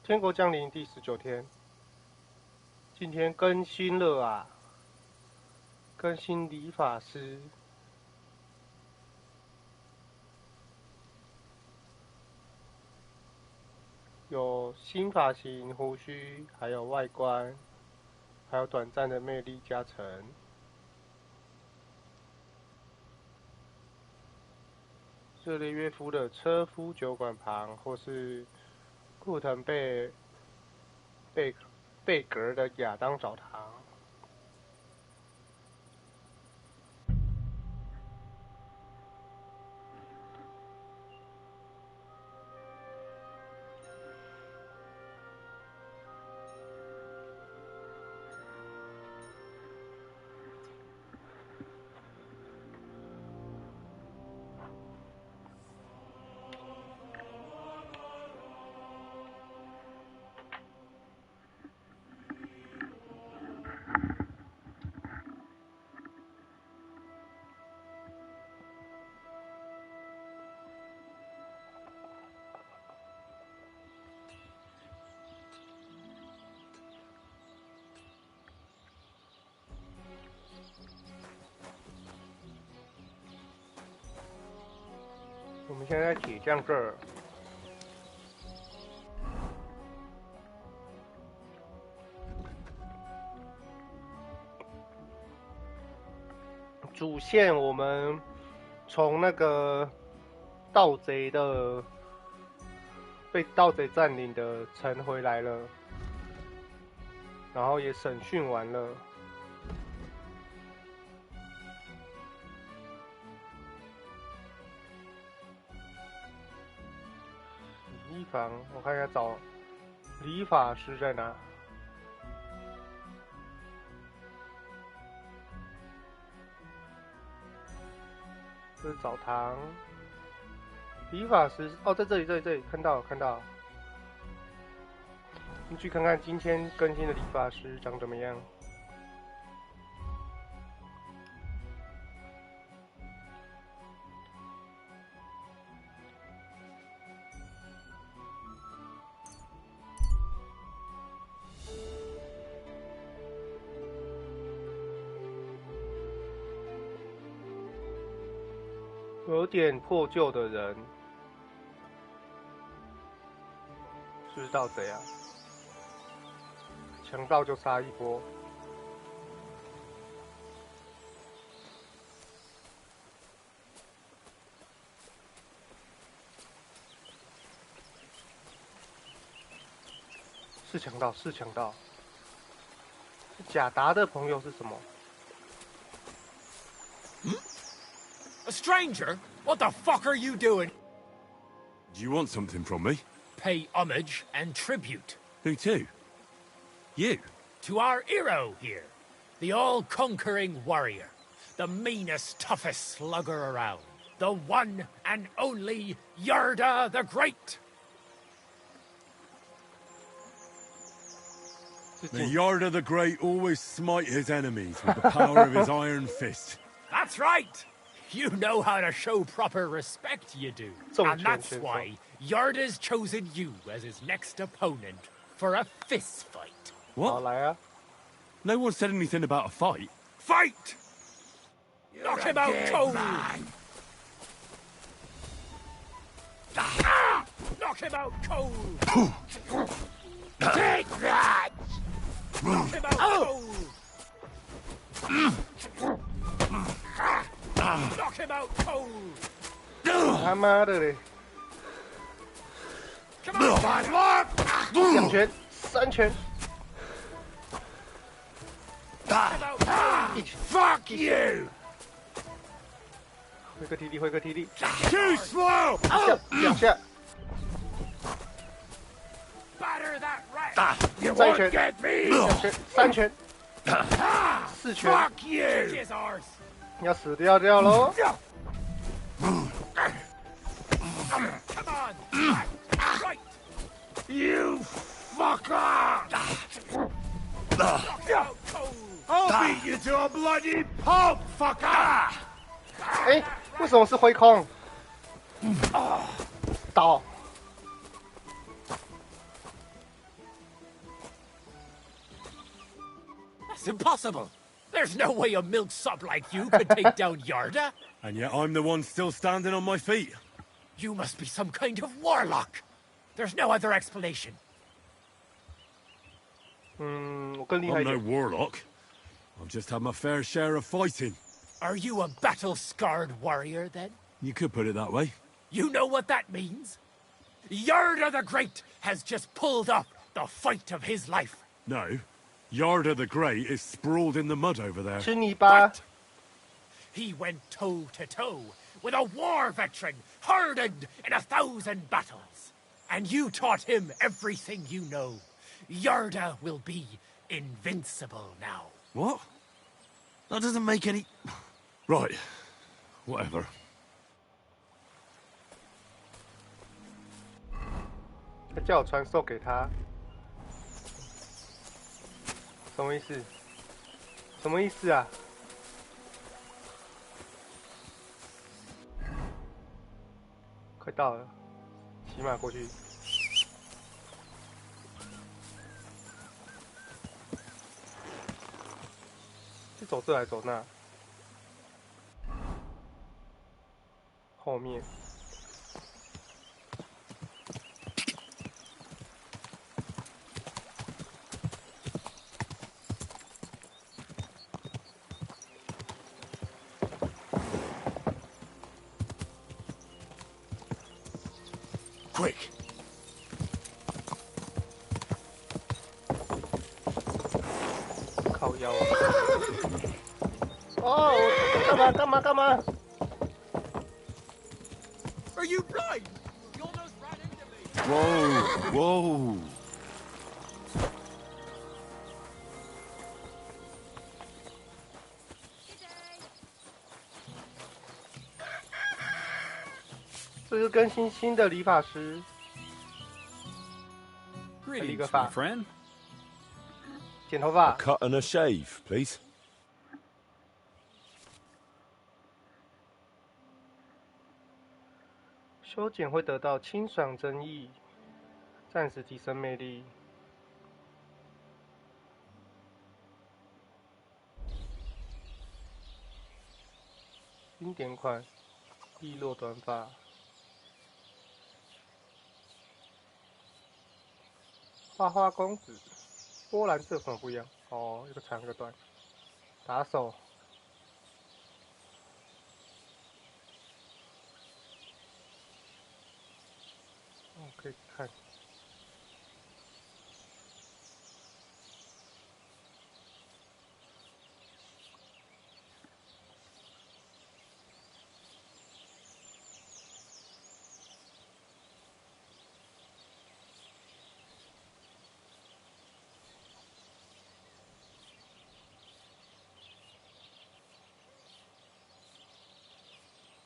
天国降临第19天，今天更新了啊！更新理发师，有新发型、胡须，还有外观，还有短暂的魅力加成。热烈约夫的车夫酒馆旁，或是库腾贝格的亚当澡堂。我们现在在铁匠这儿，主线我们从那个盗贼的被盗贼占领的城回来了，然后也审讯完了。理房，我看一下找理发师在哪。这是澡堂，理发师哦，在这里，看到。你去看看今天更新的理发师长怎么样。有点破旧的人，是不是盗贼啊？强盗就杀一波。是强盗，是强盗。贾达的朋友是什么？ A stranger? What the fuck are you doing? Do you want something from me? Pay homage and tribute. Who to? You? To our hero here. The all-conquering warrior. The meanest, toughest slugger around. The one and only Yarda the Great. The Yarda the Great always smite his enemies with the power of his iron fist. That's right! You know how to show proper respect, you do. And that's why Yarda's chosen you as his next opponent for a fist fight. What? No one said anything about a fight. Fight! Knock him out cold! Knock him out cold! Take that! Knock him out cold! Knock him out cold! 他妈的嘞！Come on, 2拳3拳。Fuck you! 挥个体力。 Too slow! 2下。Batter that rat! You won't get me! 2拳3拳4拳。Fuck you! 要死掉喽！ Come on! Right! You fucker! I'll beat you to a bloody pulp, fucker! 哎，为什么是挥空？倒。That's impossible. There's no way a milksop like you could take down Yarda. And yet I'm the one still standing on my feet. You must be some kind of warlock. There's no other explanation. 我更厉害 I'm 一 no 点。 warlock. I've just had my fair share of fighting. Are you a battle-scarred warrior, then? You could put it that way. You know what that means? Yarda the Great has just pulled off the fight of his life. No. Yarda the Great is sprawled in the mud over there. 吃泥巴。 But he went toe-to-toe with a war veteran hardened in 1,000 battles. And you taught him everything you know. Yarda will be invincible now. What? That doesn't make any... Right. Whatever. 他叫我传授给他，什么意思？什么意思啊？快到了，骑马过去。是走这还是走那？后面。 Quick! 靠腰啊！哦，干嘛？ Are you blind? You almost ran into me. Whoa! Whoa! 这是更新新的理发师。 Greetings, Liga fa. my friend. 剪头发， Cut and a shave, please. 修剪会得到清爽争议，暂时提升魅力。经典款，利落短发。花花公子，波兰这款不一样哦，一个长一个短。打手。 可以看，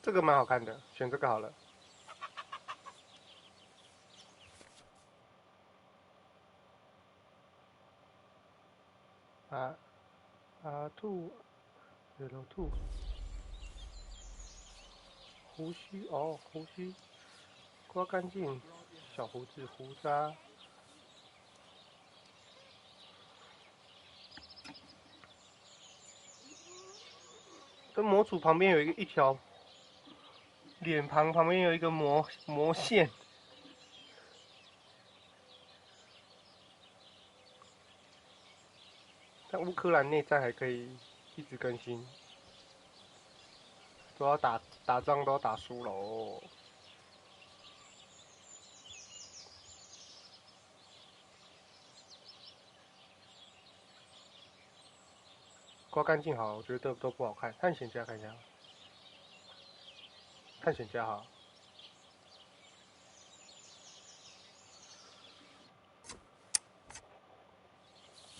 这个蛮好看的，选这个好了。 兔，L 兔，胡须哦，胡须刮干净，小胡子胡渣，跟模组旁边有一条脸庞旁边有一个模线。 但乌克兰内战还可以一直更新，都要打仗都要打输了哦。刮干净好，我觉得都不好看。探险家看一下，探险家好。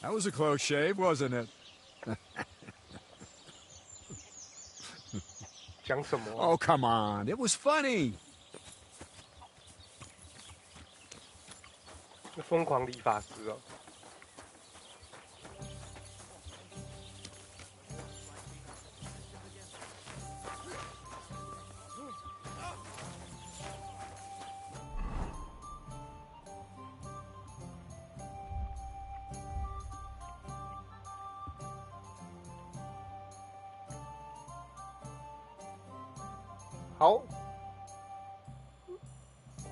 That was a close shave, wasn't it? 讲什么、啊？ Oh, come on. It was funny. 疯狂理发师哦。好，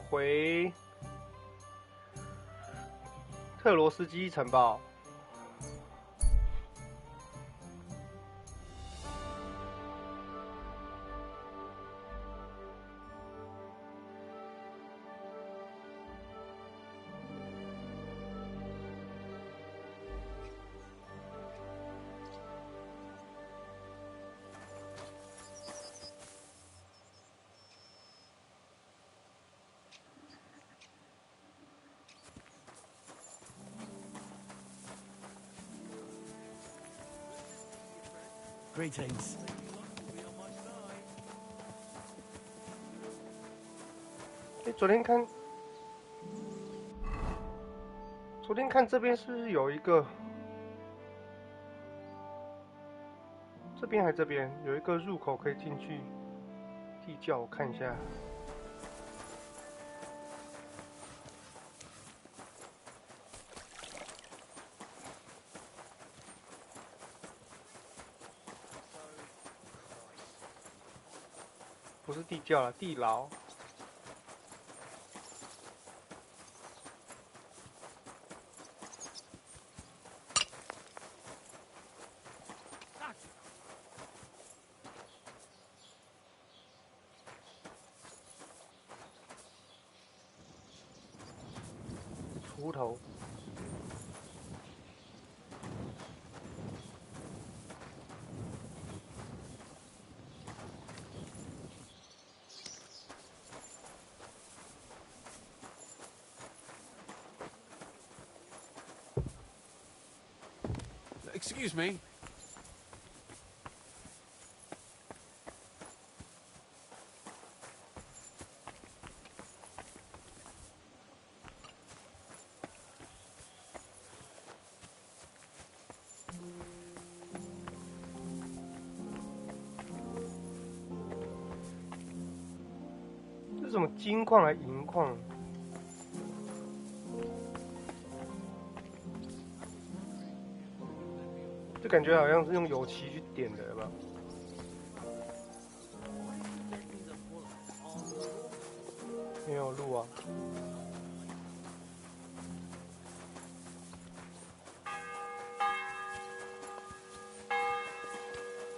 回特罗斯基城堡。Greetings. 昨天看这边是不是有一个？这边还这边有一个入口可以进去地窖，我看一下。不是地窖了，地牢。锄头。Excuse me. 这是什么金矿还是银矿？就感觉好像是用油漆去点的吧。没有路啊。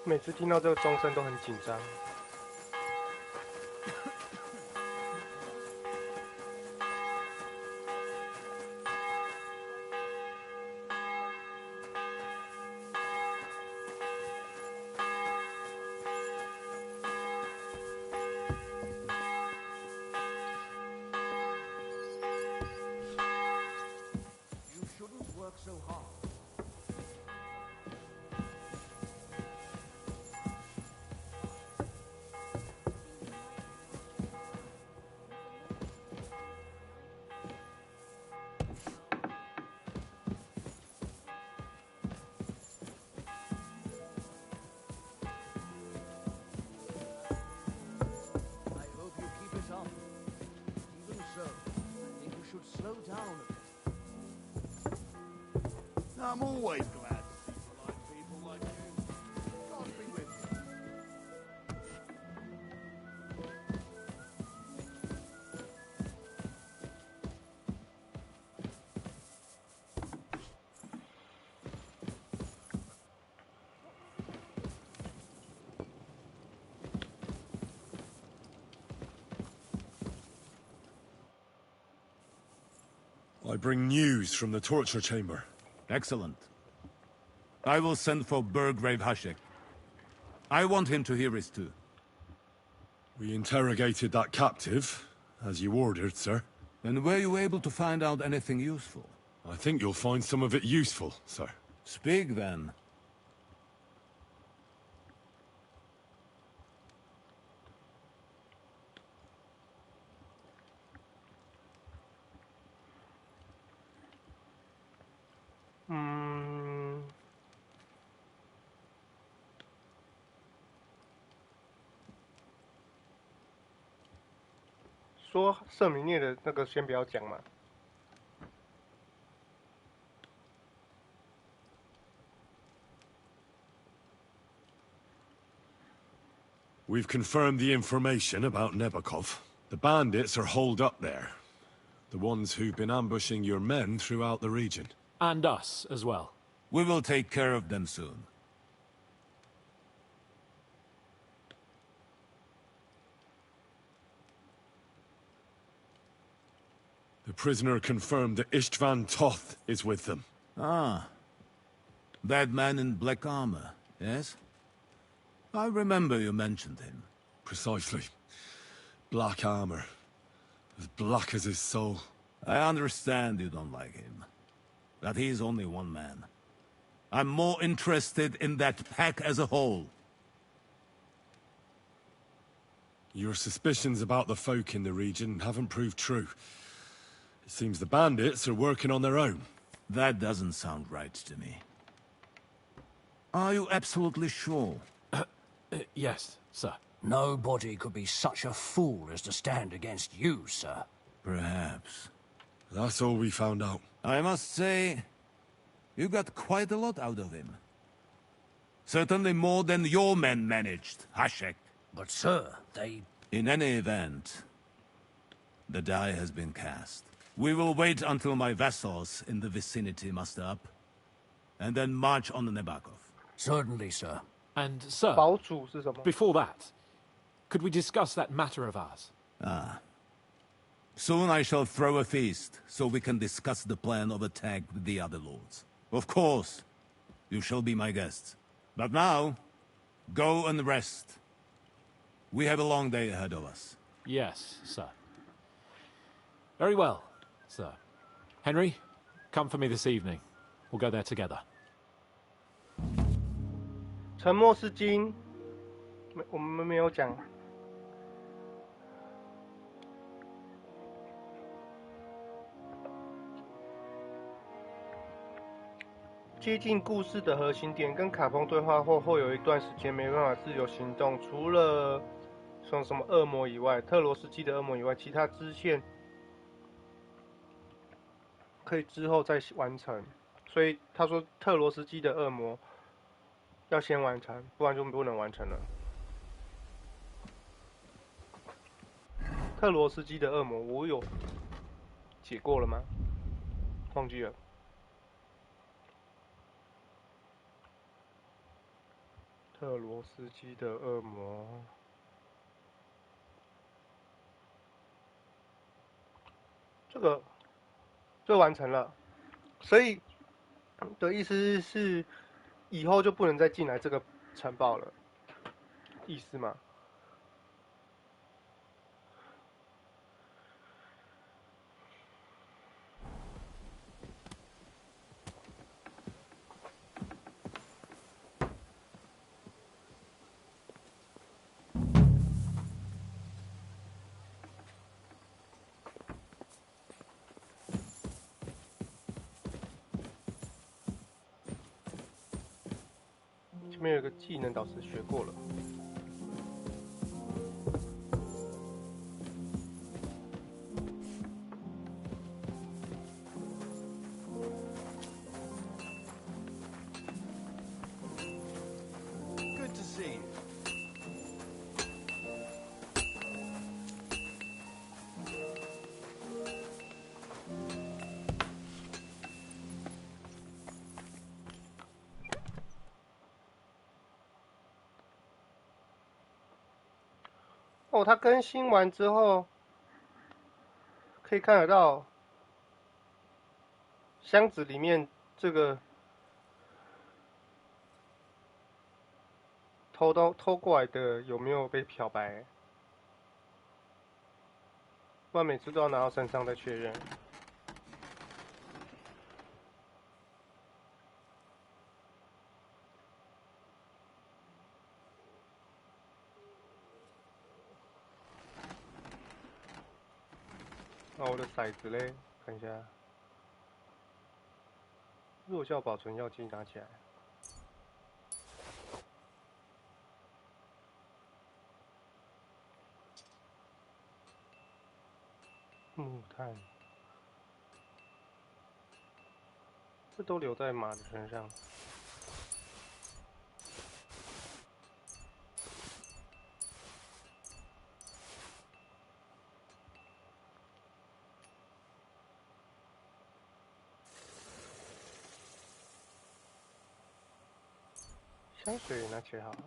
每次听到这个钟声都很紧张。I'm always glad to see polite people like you. God be with you. I bring news from the torture chamber. Excellent. I will send for Burgrave Hashek. I want him to hear it too. We interrogated that captive, as you ordered, sir. And were you able to find out anything useful? I think you'll find some of it useful, sir. Speak then.嗯，说圣明涅的那个先不要讲嘛。We've confirmed the information about Nebakov. The bandits are holed up there. The ones who've been ambushing your men throughout the region. And us as well. We will take care of them soon. The prisoner confirmed that Istvan Toth is with them. Ah. That man in black armor, yes? I remember you mentioned him. Precisely. Black armor. As black as his soul. I understand you don't like him. But he's only one man. I'm more interested in that pack as a whole. Your suspicions about the folk in the region haven't proved true. It seems the bandits are working on their own. That doesn't sound right to me. Are you absolutely sure? Yes, sir. Nobody could be such a fool as to stand against you, sir. Perhaps. That's all we found out. I must say, you got quite a lot out of him. Certainly more than your men managed, Hashek. But, sir, they... In any event, the die has been cast. We will wait until my vassals in the vicinity muster up, and then march on Nebakov. Certainly, sir. And, sir, 堡主是什么？ before that, could we discuss that matter of ours? Soon I shall throw a feast, so we can discuss the plan of attack with the other lords. Of course, you shall be my guests. But now, go and rest. We have a long day ahead of us. Yes, sir. Very well, sir. Henry, come for me this evening. We'll go there together. 沉默是金，我们没有讲。接近故事的核心点，跟卡彭对话后，会有一段时间没办法自由行动，除了什么恶魔以外，特罗斯基的恶魔以外，其他支线可以之后再完成。所以他说特罗斯基的恶魔要先完成，不然就不能完成了。特罗斯基的恶魔，我有解过了吗？忘记了。特罗斯基的恶魔，这完成了，所以的意思是以后就不能再进来这个城堡了，意思吗？前面有个技能导师学过了。Good to see you. 哦，它更新完之后，可以看得到箱子里面这个偷过来的有没有被漂白？不然每次都要拿到身上再确认。那我的骰子嘞，看一下。弱效保存药剂拿起来。木炭，这都留在马的身上。香水拿起来好了。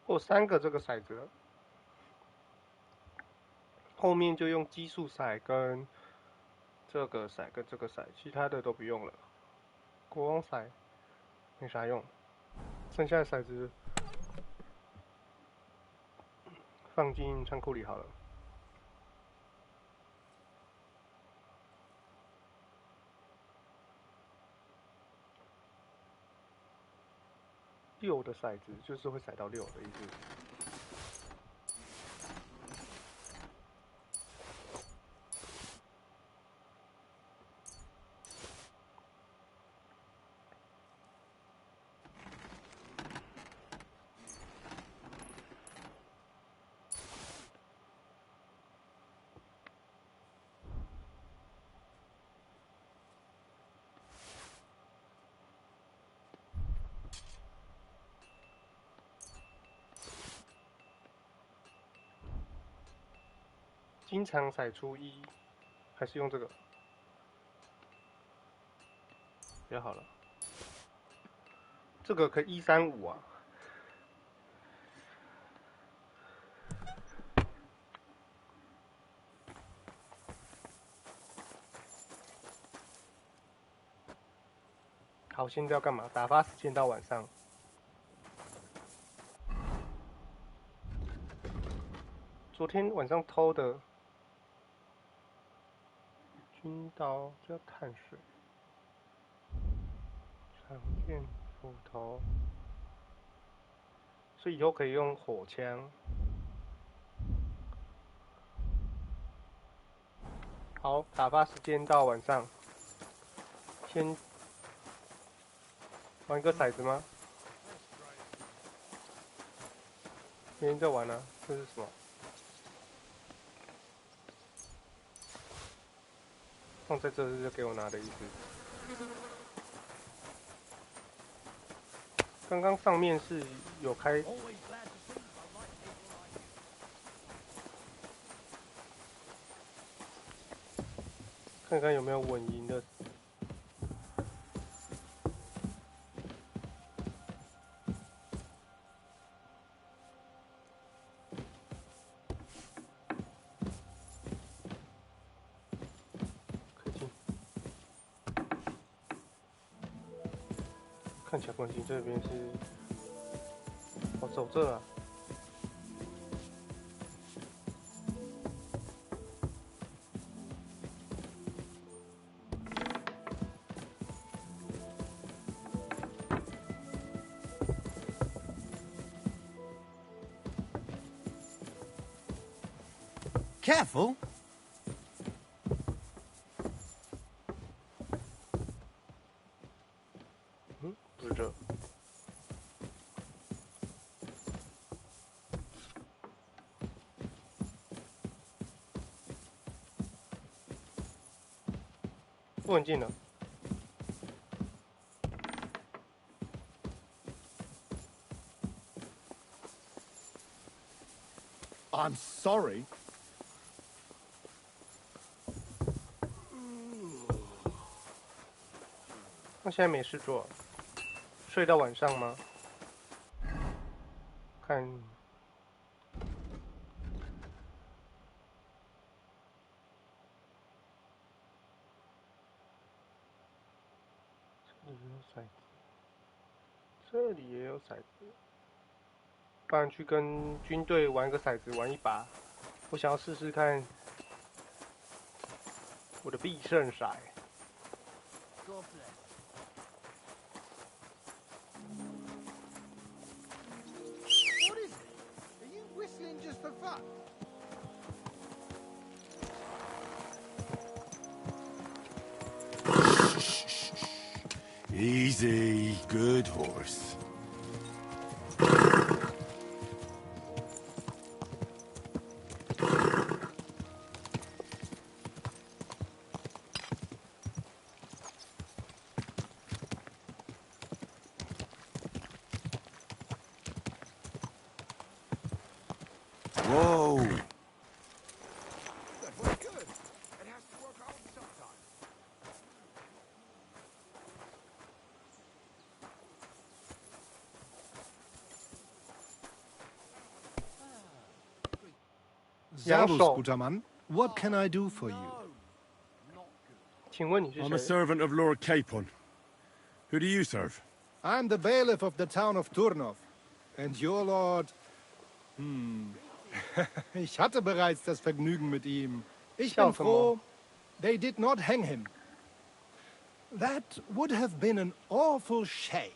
我3个这个骰子了，后面就用奇数骰跟这个骰跟这个骰，其他的都不用了。国王骰没啥用，剩下的骰子放进仓库里好了。6的骰子就是会骰到6的意思。经常骰出1，还是用这个？比较好了。这个可以135啊。好，现在要干嘛？打发时间到晚上。昨天晚上偷的军刀，这要碳水，长剑、斧头，所以以后可以用火枪。好，打发时间到晚上。先玩一个骰子吗？别人在玩呢、这是什么？放在这是给我拿的意思。刚刚上面是有开，看看有没有稳赢的。可以进。看起来关系这边是，我走这啊。Careful! 不是这。不能进了。I'm sorry. 那现在没事做，睡到晚上吗？看，这里有骰子，这里也有骰子，不然去跟军队玩个骰子，玩一把。我想要试试看我的必胜骰。God bless. What is it? Are you whistling just for fun? Easy, good horse. Whoa! That was good. It has to work out sometime. Servus, guter Mann. What can I do for you? 请问你是 I'm a 谁？ servant of Lord Capon. Who do you serve? I'm the bailiff of the town of Turnov. And your lord... Ich hatte bereits das Vergnügen mit ihm. Ich bin froh, they did not hang him. That would have been an awful shame.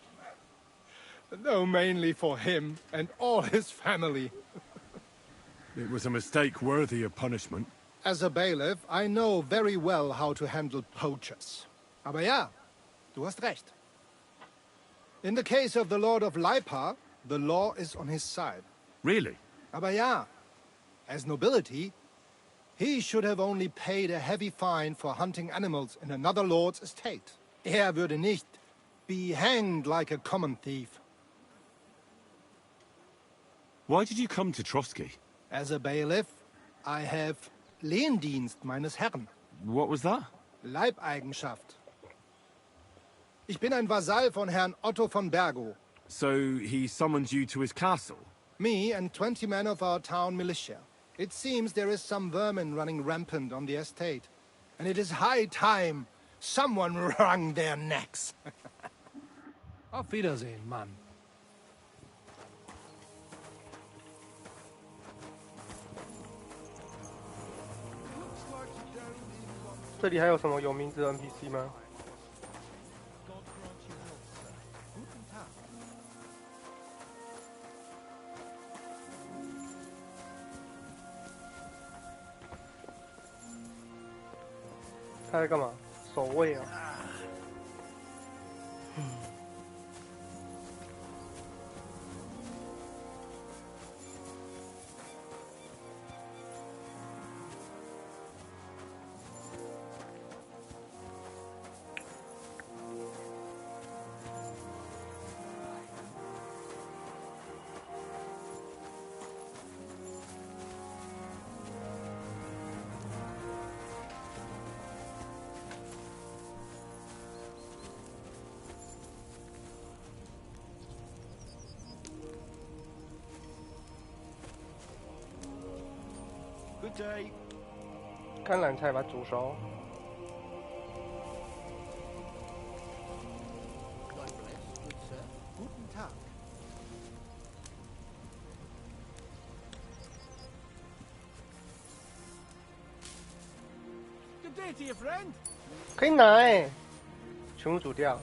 Though mainly for him and all his family. It was a mistake worthy of punishment. As a bailiff, I know very well how to handle poachers. Aber ja, du hast recht. In the case of the Lord of Leipa, the law is on his side. Really? Aber ja, as nobility, he should have only paid a heavy fine for hunting animals in another lord's estate. Würde nicht be hanged like a common thief. Why did you come to Trotsky? As a bailiff, I have Lehendienst meines Herrn. What was that? Leibeigenschaft. Ich bin ein Vasall von Herrn Otto von Bergo. So he summoned you to his castle? Me and 20 men of our town militia. It seems there is some vermin running rampant on the estate. And it is high time someone wrung their necks. Auf Wiedersehen, Mann.这里还有什么有名字的 NPC 吗？他在干嘛？守卫啊！Good day. 甘蓝菜把它煮熟。 God bless, good sir. Guten Tag. Good day to you, friend. 可以拿哎，全部煮掉。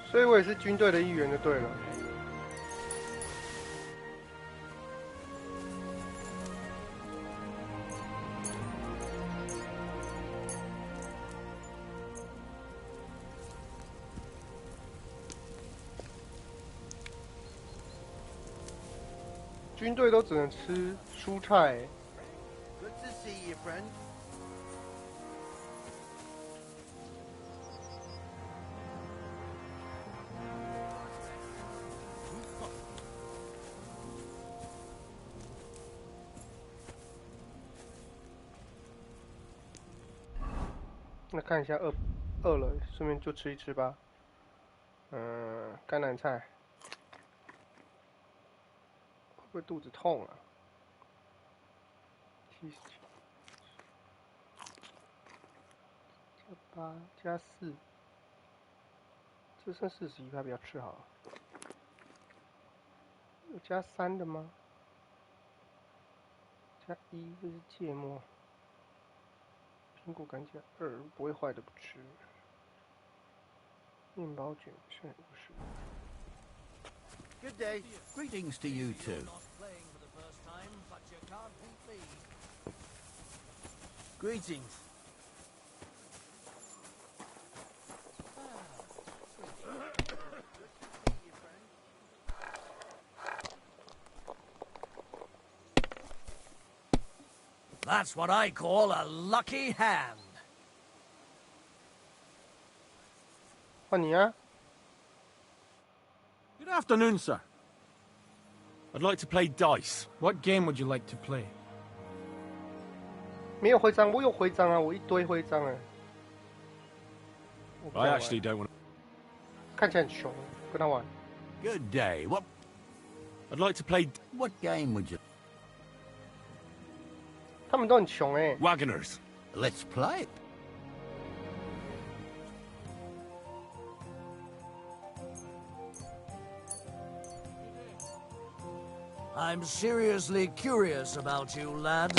所以我也是军队的一员就对了。军队都只能吃蔬菜。 Good to see you, friend. 那看一下饿了，顺便就吃一吃吧。甘蓝菜，会不会肚子痛啊？加8加4，这剩41块，不要吃好了。有加3的吗？加1，这是芥末。苹果干加2，不会坏的不吃。面包卷剩50。Good day. Greetings to you too. Greetings. That's what I call a lucky hand. 换你啊！ Good afternoon, sir. I'd like to play dice. What game would you like to play? 没有徽章，我有徽章啊，我一堆徽章哎。I actually don't want. 看起来很穷，跟他玩。Good day. I'd like to play What game would you? 他们都很穷哎。Wagoners. Let's play it. I'm seriously curious about you, lad.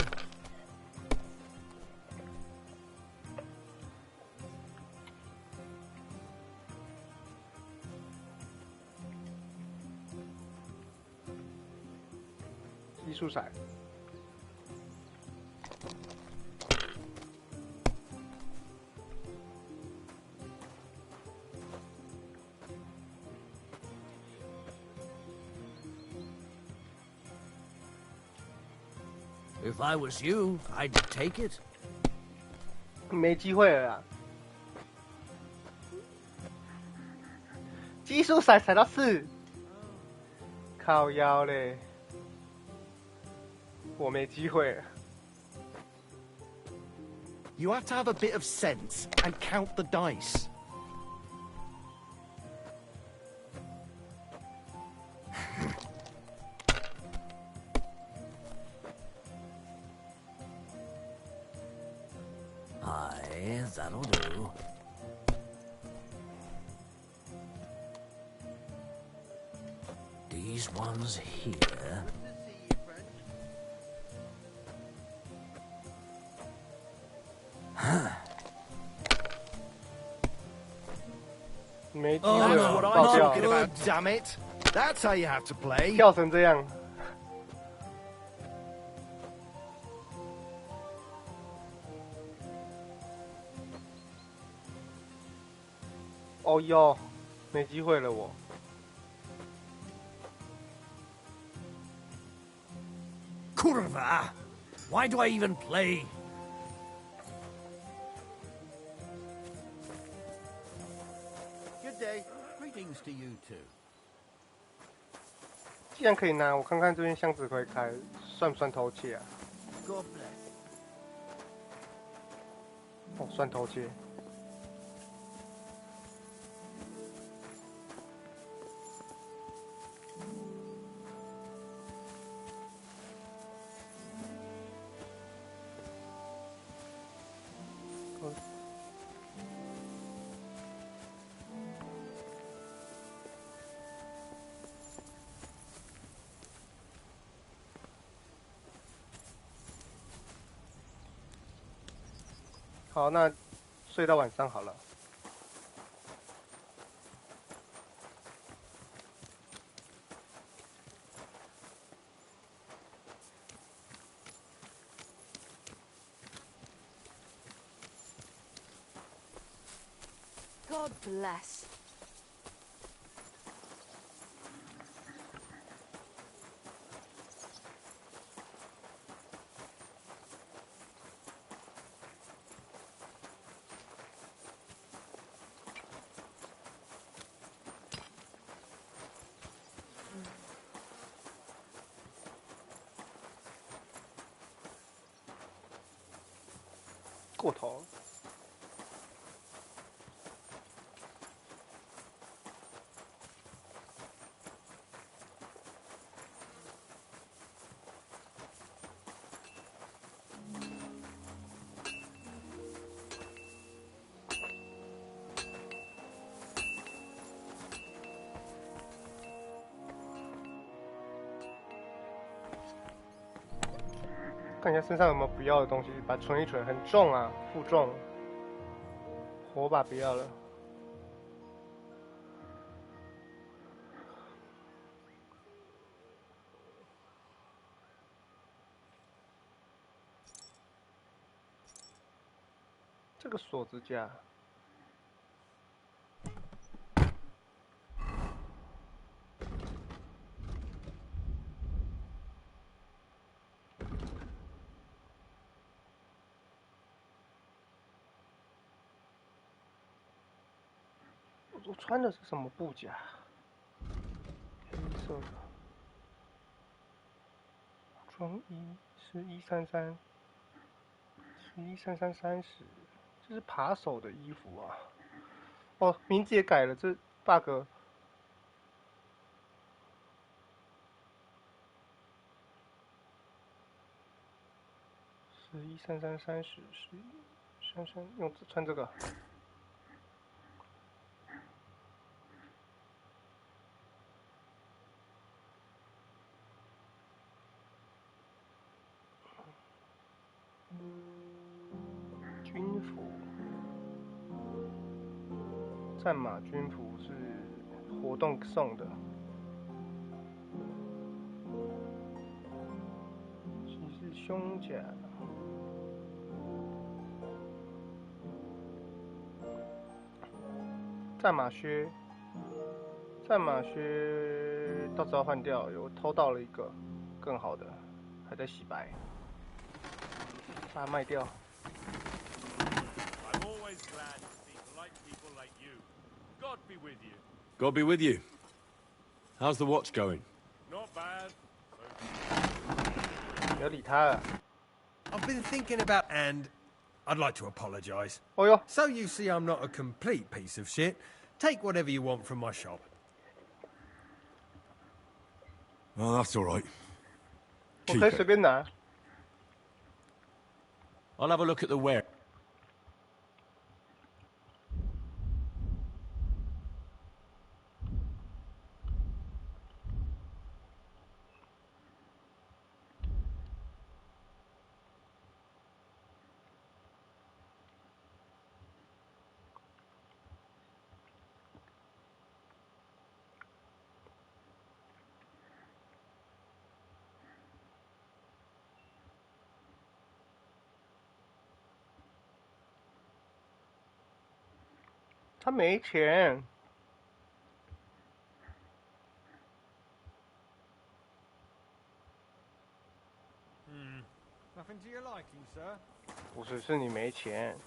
If I was you, I'd take it. 没机会了啦。奇数骰踩到4，靠腰嘞，我没机会了。 You have to have a bit of sense and count the dice. Aye, that'll do. These ones here. 没机会 That's 了， what 爆 I'm 掉 talking about, damn it. That's how you have to play. 跳成这样。哦哟，没机会了我。 Kurva! Why do I even play? Good day. Greetings to you too. 既然可以拿，我看看这边箱子可以开，算不算偷窃啊？ God bless. 哦，算偷窃。好，那睡到晚上好了。God bless.过头。看一下身上有没有不要的东西，把它存一存，很重啊，负重。火把不要了。这个锁子架。我穿的是什么布甲？黑色的。装1133，113330，这是扒手的衣服啊。哦，名字也改了，这 bug。113330，1133用穿这个。军服，战马军服是活动送的。骑士胸甲，战马靴，战马靴到时候换掉，有偷到了一个更好的，还在洗白，把它卖掉。God be with you. God be with you. How's the watch going? Not bad. 不要理他了。 I've been thinking about, and I'd like to apologise. 哦哟， So you see I'm not a complete piece of shit. Take whatever you want from my shop. Oh, that's all right. 我 Keep 可以随 it. 便拿。 I'll have a look at the wear. 他没钱。 Nothing to your liking, sir? 不是，是你没钱。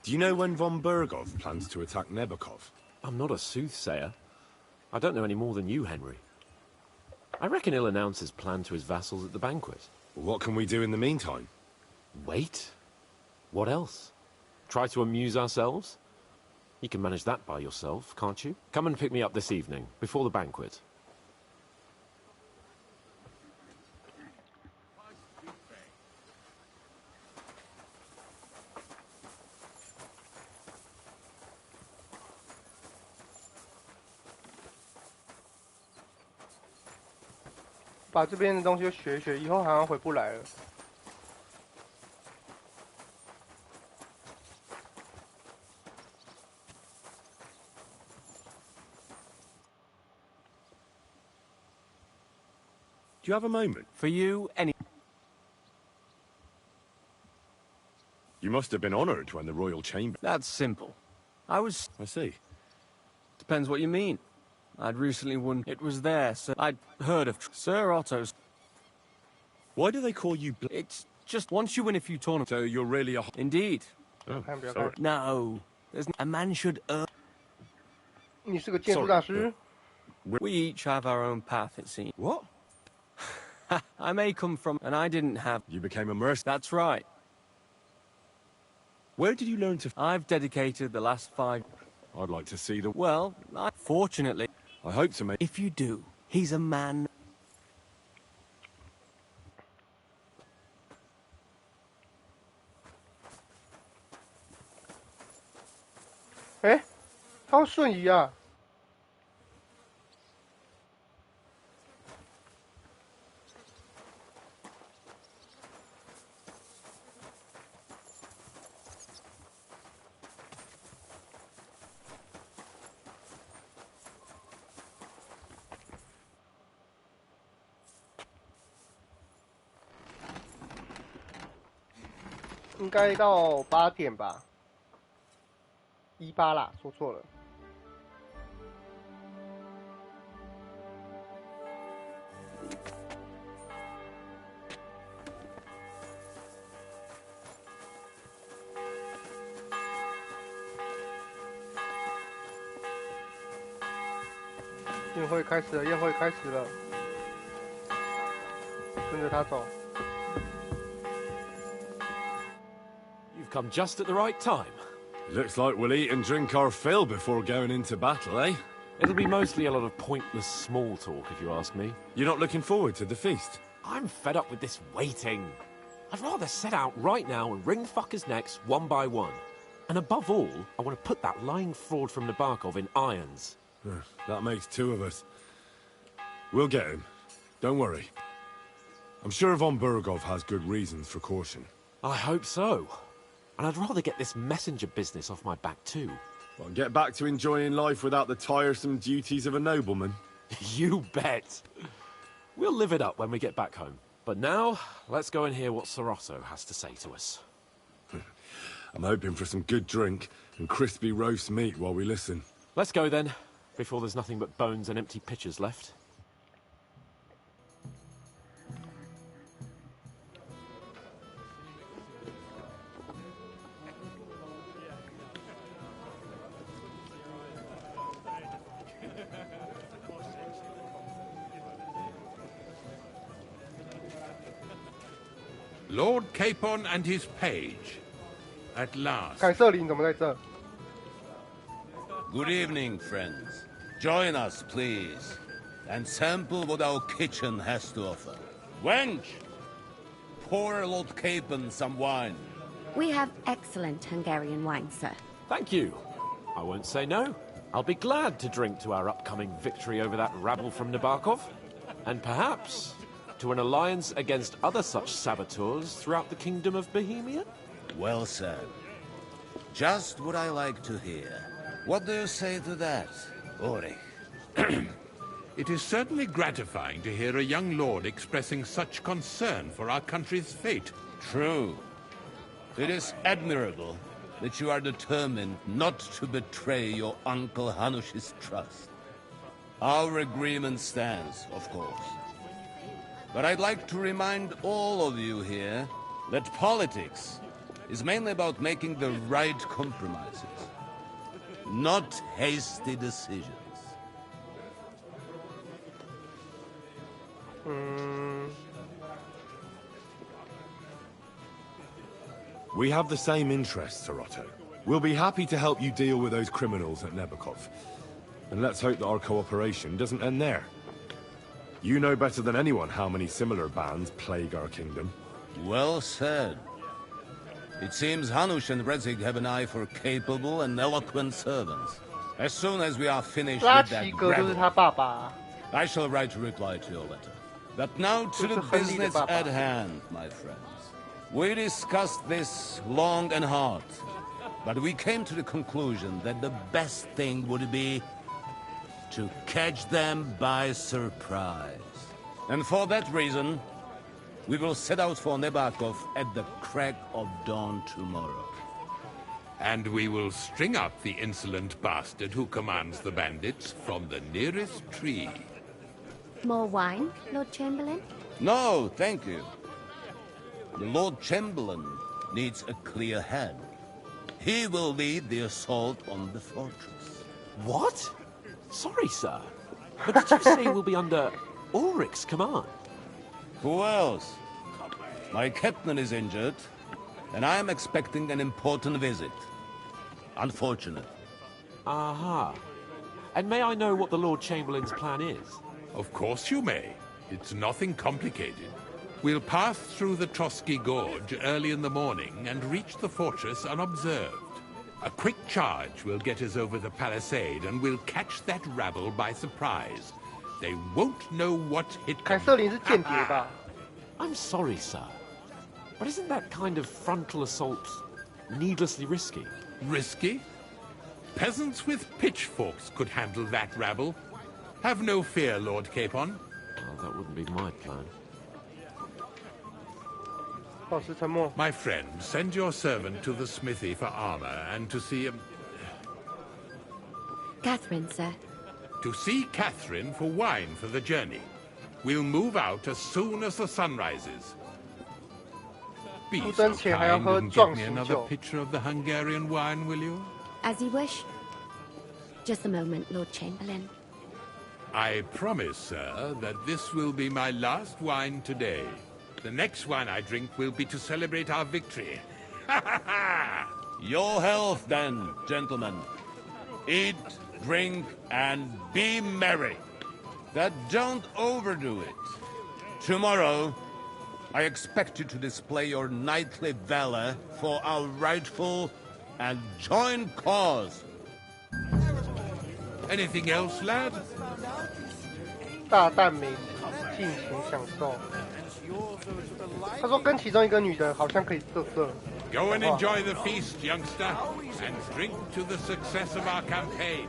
Do you know when von Bergov plans to attack Nebokov? I'm not a soothsayer. I don't know any more than you, Henry. I reckon he'll announce his plan to his vassals at the banquet. What can we do in the meantime? Wait? What else? Try to amuse ourselves? You can manage that by yourself, can't you? Come and pick me up this evening, before the banquet. 把这边的东西学一学，以后好像回不来了。Do you have a moment? For you, any... You must have been honoured when the royal chamber... That's simple. I was... I see. Depends what you mean. I'd recently won... It was there, sir. I'd heard of Sir Otto's... Why do they call you... It's just once you win a few tournaments... So you're really a... Indeed. Oh, 看不要 sorry. 看。 No. A man should earn... 你是个建筑大师。 We each have our own path, it seems. What? I may come from... And I didn't have... You became a mercenary. That's right. Where did you learn to... I've dedicated the last 5... I'd like to see the... Well, fortunately... I hope to make... If you do, He's a man. 哎，他会瞬移啊！应该到8点吧，18啦，说错了。宴会开始了，宴会开始了，跟着他走。 You've come just at the right time. Looks like we'll eat and drink our fill before going into battle, eh? It'll be mostly a lot of pointless small talk, if you ask me. You're not looking forward to the feast? I'm fed up with this waiting. I'd rather set out right now and wring fuckers' necks one by one. And above all, I want to put that lying fraud from Nabokov in irons. That makes 2 of us. We'll get him. Don't worry. I'm sure Von Burgov has good reasons for caution. I hope so. And I'd rather get this messenger business off my back too. Well, get back to enjoying life without the tiresome duties of a nobleman. You bet. We'll live it up when we get back home. But now, let's go and hear what Sir Otto has to say to us. I'm hoping for some good drink and crispy roast meat while we listen. Let's go then, before there's nothing but bones and empty pitchers left. Lord Capon and his page. At last. 凯瑟琳怎么在这？ Good evening, friends. Join us, please, and sample what our kitchen has to offer. Wench, pour Lord Capon some wine. We have excellent Hungarian wine, sir. Thank you. I won't say no. I'll be glad to drink to our upcoming victory over that rabble from Nabokov. And perhaps to an alliance against other such saboteurs throughout the kingdom of Bohemia? Well said. Just what I like to hear. What do you say to that, Ulrich? It is certainly gratifying to hear a young lord expressing such concern for our country's fate. True. It is admirable that you are determined not to betray your Uncle Hanush's trust. Our agreement stands, of course. But I'd like to remind all of you here that politics is mainly about making the right compromises, not hasty decisions. We have the same interests, Sir Otto. We'll be happy to help you deal with those criminals at Nebokov. And let's hope that our cooperation doesn't end there. You know better than anyone how many similar bands plague our kingdom. Well said. It seems Hanush and Rezig have an eye for capable and eloquent servants. As soon as we are finished with that gravel, I shall write a reply to your letter. But now to the business at hand, my friends. We discussed this long and hard, but we came to the conclusion that the best thing would be to catch them by surprise. And for that reason, we will set out for Nebakov at the crack of dawn tomorrow. And we will string up the insolent bastard who commands the bandits from the nearest tree. More wine, Lord Chamberlain? No, thank you. The Lord Chamberlain needs a clear head. He will lead the assault on the fortress. What? Sorry, sir. But did you say we'll be under Ulrich's command? Who else? My captain is injured, and I am expecting an important visit. Unfortunate. Aha. And may I know what the Lord Chamberlain's plan is? Of course you may. It's nothing complicated. We'll pass through the Trotsky Gorge early in the morning and reach the fortress unobserved. A quick charge will get us over the palisade and we'll catch that rabble by surprise. They won't know what hit them. 凯瑟琳是间谍吧？ I'm sorry, sir. But isn't that kind of frontal assault needlessly risky? Risky? Peasants with pitchforks could handle that rabble. Have no fear, Lord Capon. Well, that wouldn't be my plan. 保持沉默。 My friend, send your servant to the smithy for armor and to see Catherine, sir. To see Catherine for wine for the journey. We'll move out as soon as the sun rises. Be so 出征前还要 kind 喝 and 壮 get me 行 another 酒。 pitcher of the Hungarian wine, will you? As you wish. Just a moment, Lord Chamberlain. I promise, sir, that this will be my last wine today. The next wine I drink will be to celebrate our victory. Your health, then, gentlemen. Eat, drink, and be merry. But don't overdo it. Tomorrow, I expect you to display your knightly valor for our rightful and joint cause. Anything else, lad? 大啖美食，尽情享受。他说跟其中一个女的好像可以色色。 Go and enjoy the feast, youngster, and drink to the success of our campaign.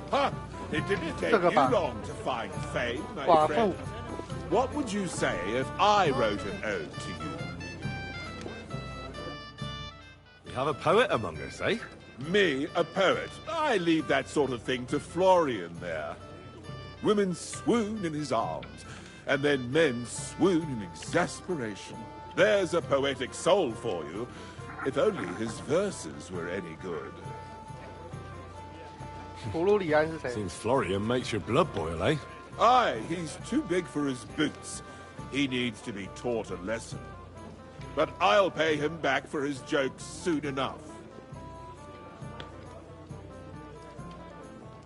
Huh! It didn't take 这个 you 吧 long to find fame, my 寡妇 friend. What would you say if I wrote an ode to you? We have a poet among us, eh? Me, a poet? I leave that sort of thing to Florian there. Women swoon in his arms, and then men swoon in exasperation. There's a poetic soul for you, if only his verses were any good. 弗鲁里安是谁？ Seems Florian makes your blood boil, eh? Aye, he's too big for his boots. He needs to be taught a lesson. But I'll pay him back for his jokes soon enough.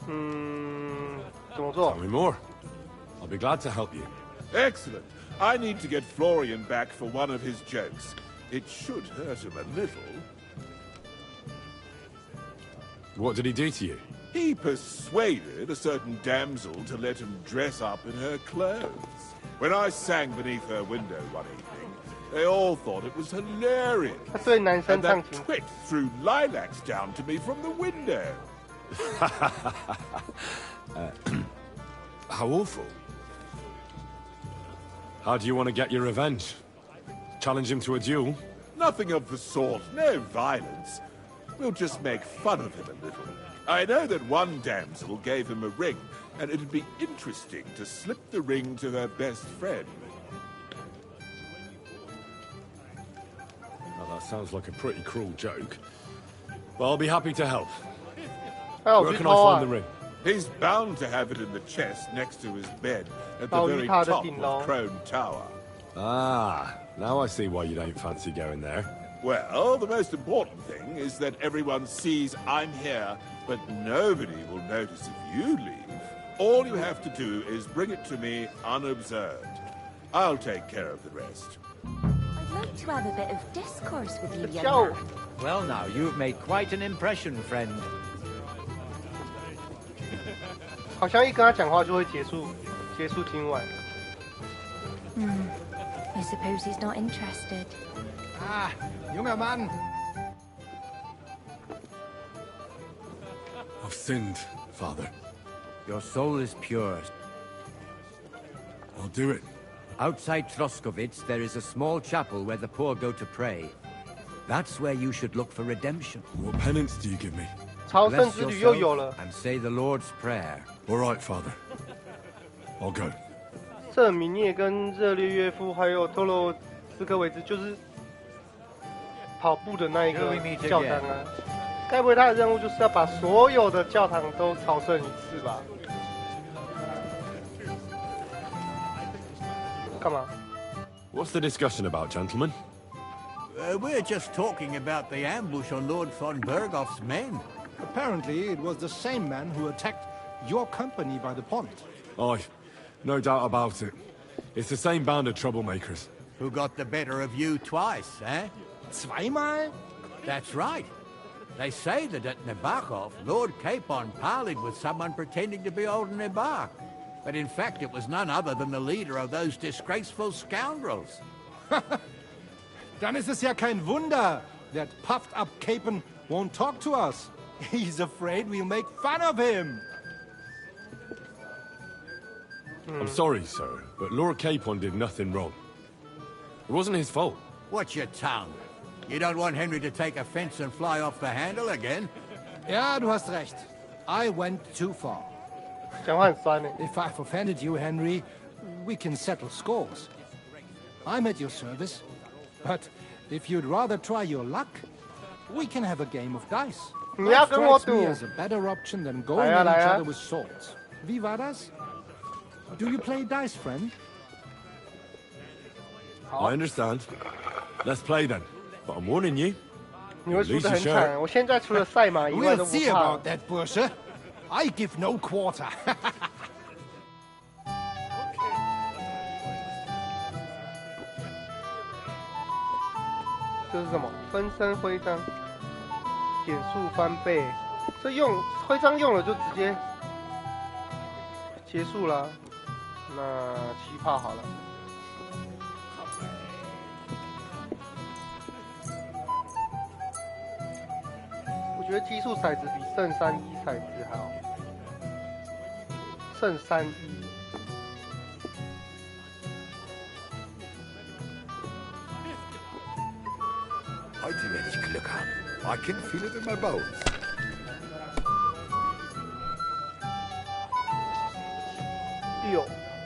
怎么做 Tell me more. I'll be glad to help you. Excellent. I need to get Florian back for one of his jokes. It should hurt him a little. What did he do to you? He persuaded a certain damsel to let him dress up in her clothes. When I sang beneath her window one evening, they all thought it was hilarious. 他对男生 And 唱 that 情， twit threw lilacs down to me from the window. How awful. How do you want to get your revenge? Challenge him to a duel? Nothing of the sort. No violence. We'll just make fun of him a little. I know that one damsel gave him a ring, and it'd be interesting to slip the ring to her best friend. Well, that sounds like a pretty cruel joke. Well, I'll be happy to help. 还有 Where 去 can I 偷啊 find the！ring? He's bound to have it in the chest next to his bed at the 鲍鱼 very 塔的 top 顶楼。 of Crone Tower. Ah, now I see why you don't fancy going there. Well, the most important thing is that everyone sees I'm here, but nobody will notice if you leave. All you have to do is bring it to me unobserved. I'll take care of the rest. I'd like to have a bit of discourse with you, young 叫 man. Well, now, you've made quite an impression, friend. 好像一跟他讲话就会结束今晚。 I suppose he's not interested. Ah, junger Mann. I've sinned, Father. Your soul is pure. I'll do it. Outside Troskovitz, there is a small chapel where the poor go to pray. That's where you should look for redemption. What penance do you give me? 朝圣 Bless 之旅又有 yourself 了， and say the Lord's Prayer. All right, Father. I'll go. 圣米涅跟热烈岳父还有托洛斯科维兹就是跑步的那一个教堂啊。该不会他的任务就是要把所有的教堂都朝圣一次吧？干嘛？ What's the discussion about, gentlemen? We're just talking about the ambush on Lord von Bergoff's men. Apparently, it was the same man who attacked your company by the pond. Aye, no doubt about it. It's the same band of troublemakers. Who got the better of you twice, eh? Zweimal? That's right. They say that at Nabokov, Lord Capon parleyed with someone pretending to be old Nabark. But in fact, it was none other than the leader of those disgraceful scoundrels. Dann ist es ja kein Wunder that puffed-up Capon won't talk to us. He's afraid we'll make fun of him. I'm sorry, sir, but Lord Capon did nothing wrong. It wasn't his fault. Watch your tongue. You don't want Henry to take offense and fly off the handle again? Ja, du hast recht. I went too far. 讲话很酸呢。 If I've offended you, Henry, we can settle scores. I'm at your service. But if you'd rather try your luck, we can have a game of dice. 你要 That 跟我 strikes 赌 me as a better option than going 来呀， at 来 each 呀。 other with swords. Wie war das? Do you play dice, friend? I understand. Let's play then. But I'm warning you. 你会输得很惨。我现在除了赛马以外 We'll 都不 see 怕 about。that, Bursche. I give no quarter. 这是什么？分身徽章，减速翻倍。这用徽章用了就直接结束了。那7炮好了。我觉得奇数骰子比圣3-1骰子还好。圣3-1。 Heute werde ich Glück haben. I can feel it in my bones.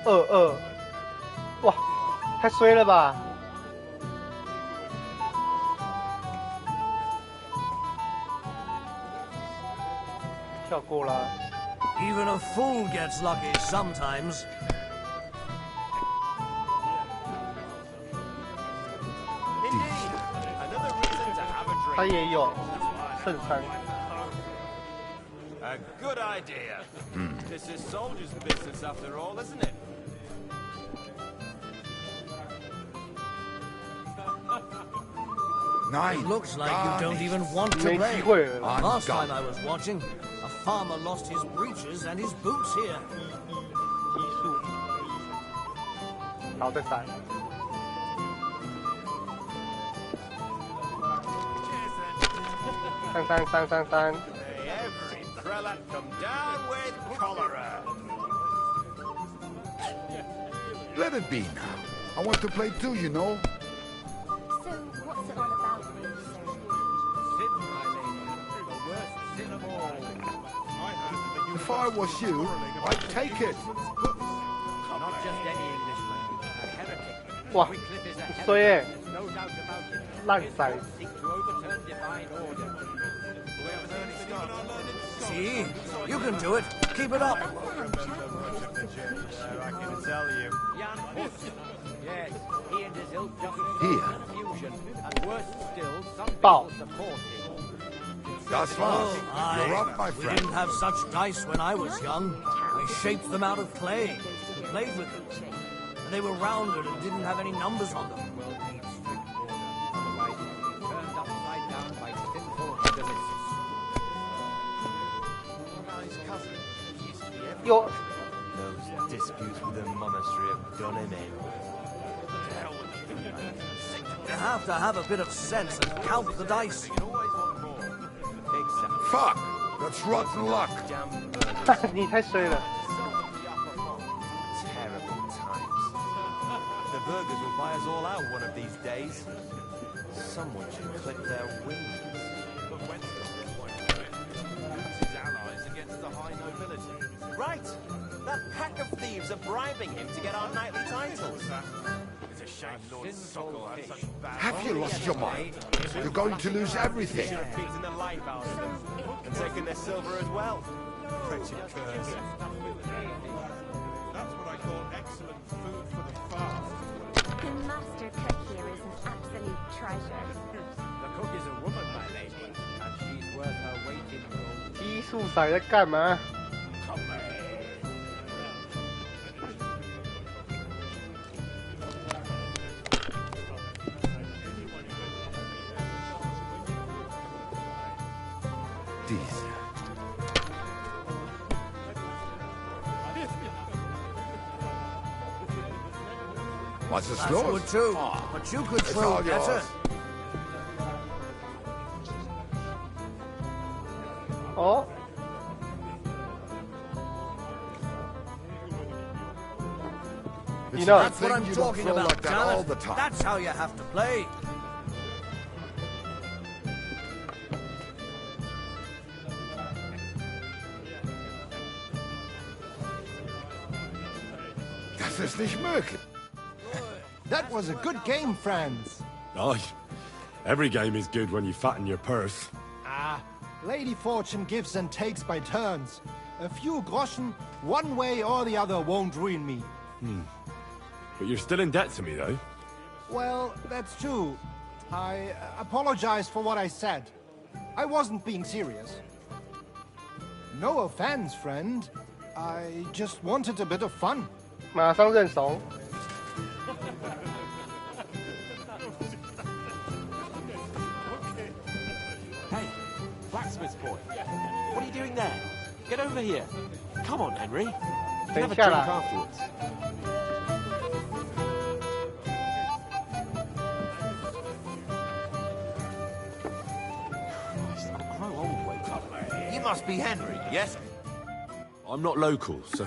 6-2-2，哇，太衰了吧！跳过啦。 Even a fool gets lucky sometimes. 他也有圣3。 A good idea. This is soldiers' business after all, isn't it? It looks like you don't even want to play. Last time I was watching, a farmer lost his breeches and his boots here. 好，再闪。 3-3-3-3-3。 Every prelate come down with cholera. Let it be now. I want to play too, you know. So, what's it all about, sir? Sin, my lady. The worst sin of all. If I was you, I'd take it. Not just any Englishman. A heretic. 哇， Wycliffe is a 很衰耶 heretic. There's no doubt about it. 烂骰。 Seek to overturn divine order. See? You can do it. Keep it up. I can tell you. Jan Hus. Yes, he and his ilk just Here. confusion. And worse still, some Bow. people support him. Das Oh, war's. You're up, my we friend. didn't have such dice when I was young. We shaped them out of clay. We played with them. And they were rounded and didn't have any numbers on them. Otherwise, turned upside down by sinful hedonists. Yo. Those disputes with the monastery have done him in. You have to have a bit of sense and count the dice. Fuck! That's rotten luck. 你太衰了。 Terrible times. The burgers will buy us all out one of these days. Someone should clip their wings. His allies against the high nobility. Right! That pack of thieves are bribing him to get our knightly titles. It's a shame Lord Sokol had such bad... Have you lost your mind? You're going to lose everything. Should have beaten the life out of them and taken their silver as well. Wretched curs. That's what I call excellent food for the fast. The master cook here is an absolute treasure. The cook is a woman, my lady, and she's worth her weight in gold. 素材在干嘛？What's the That's score? good too, but you could It's throw all better. yours. 哦， It's know, a good That's what thing I'm you don't talking throw about, like that all damn the it. time. That's how you have to play. Das ist nicht möglich. That was a good game, friends. Aye. Every game is good when you fatten your purse. Ah, Lady Fortune gives and takes by turns. A few groschen, one way or the other, won't ruin me. But you're still in debt to me, though. Well, that's true. I apologize for what I said. I wasn't being serious. No offense, friend. I just wanted a bit of fun. 马上认怂。 Hey, blacksmith's boy. What are you doing there? Get over here. Come on, Henry. You can have a drink afterwards. Christ, I'll grow old, wake up. You must be Henry, yes? I'm not local, so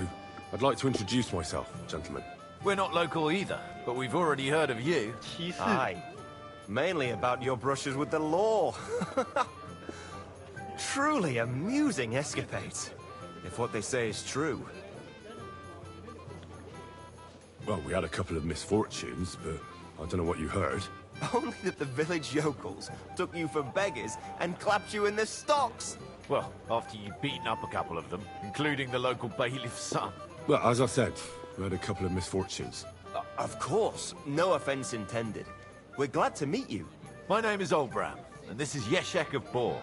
I'd like to introduce myself, gentlemen. We're not local either, but we've already heard of you. 歧视。 Aye. Mainly about your brushes with the law. Truly amusing escapades, if what they say is true. Well, we had a couple of misfortunes, but I don't know what you heard. Only that the village yokels took you for beggars and clapped you in the stocks. Well, after you'd beaten up a couple of them, including the local bailiff's son. Well, as I said, we had a couple of misfortunes. Of course, no offense intended. We're glad to meet you. My name is Olbram, and this is Yeshek of Bor.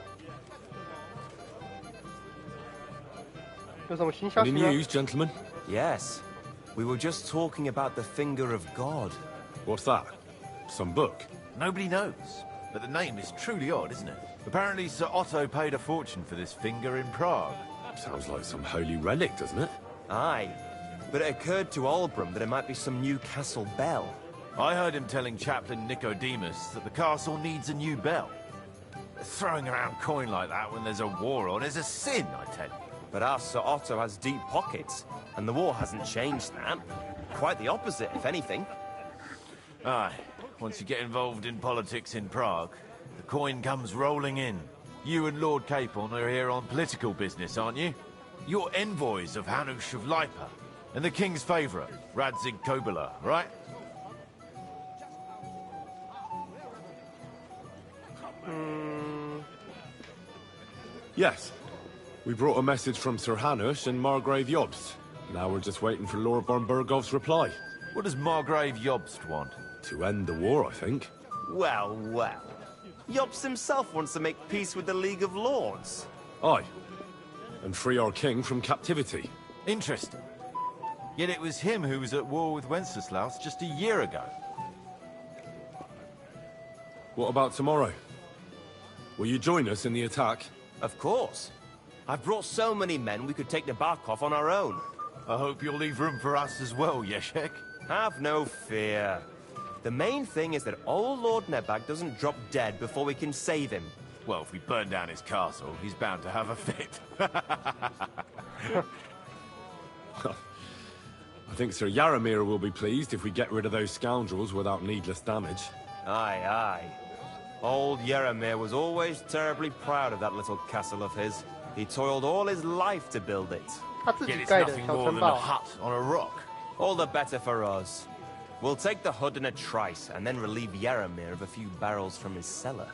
有什么新消息 Any 吗？ news, gentlemen? Yes. We were just talking about the finger of God. What's that? Some book? Nobody knows, but the name is truly odd, isn't it? Apparently Sir Otto paid a fortune for this finger in Prague. Sounds like some holy relic, doesn't it? Aye. But it occurred to Olbram that it might be some new castle bell. I heard him telling Chaplain Nicodemus that the castle needs a new bell. Throwing around coin like that when there's a war on is a sin, I tell you. But our Sir Otto has deep pockets, and the war hasn't changed that. Quite the opposite, if anything. Aye, once you get involved in politics in Prague, the coin comes rolling in. You and Lord Capon are here on political business, aren't you? You're envoys of Hanush of Lipa, and the king's favourite, Radzig Kobyla, right? Yes. We brought a message from Sir Hanush and Margrave Jobst. Now we're just waiting for Lord Bornbergov's reply. What does Margrave Jobst want? To end the war, I think. Well, well. Jobst himself wants to make peace with the League of Lords. Aye. And free our king from captivity. Interesting. Yet it was him who was at war with Wenceslaus just a year ago. What about tomorrow? Will you join us in the attack? Of course. I've brought so many men we could take the Barkov on our own. I hope you'll leave room for us as well, Yeshek. Have no fear. The main thing is that old Lord Nebag doesn't drop dead before we can save him. Well, if we burn down his castle, he's bound to have a fit. I think Sir Yaramir will be pleased if we get rid of those scoundrels without needless damage. Aye, aye. Old Yaramir was always terribly proud of that little castle of his. He toiled all his life to build it. 他自 Yet 己 it's 盖的 nothing 小 more 城 than a 堡。 hut on a rock. All the better for us. We'll take the hood in a trice and then relieve Yaramir of a few barrels from his cellar.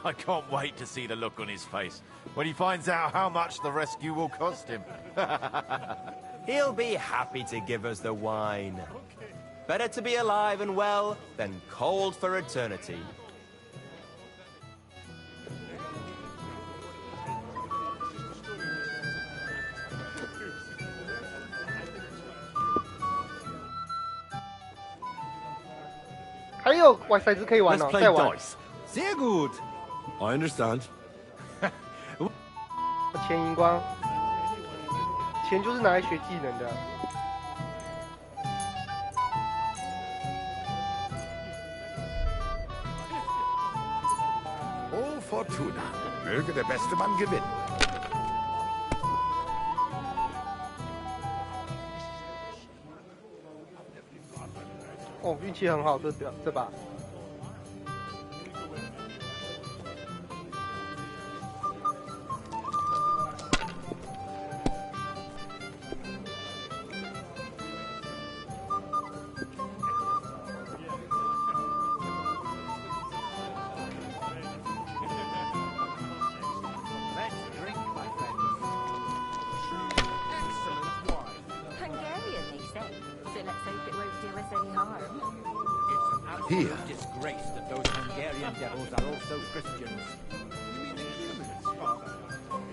I can't wait to see the look on his face when he finds out how much the rescue will cost him. He'll be happy to give us the wine. Better to be alive and well than cold for eternity. 有玩骰子可以玩 Let's 哦， play 再玩。 dice. Sehr gut. I understand. 钱赢光，钱就是拿来学技能的。 Oh, Fortuna. Möge der beste Mann gewinnen. 哦，运气很好，这把。Hungarian, they say. So let's hope it won't do us any harm. Here. Disgrace that those Hungarian devils are also Christians.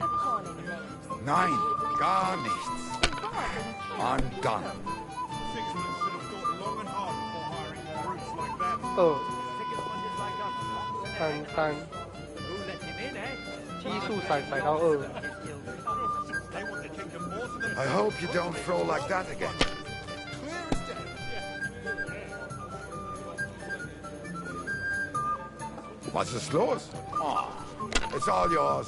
Appalling names. Nein, gar nichts. I'm done. 3，基数骰到2。 I hope you don't throw like that again. Was ist los? Oh, it's all yours.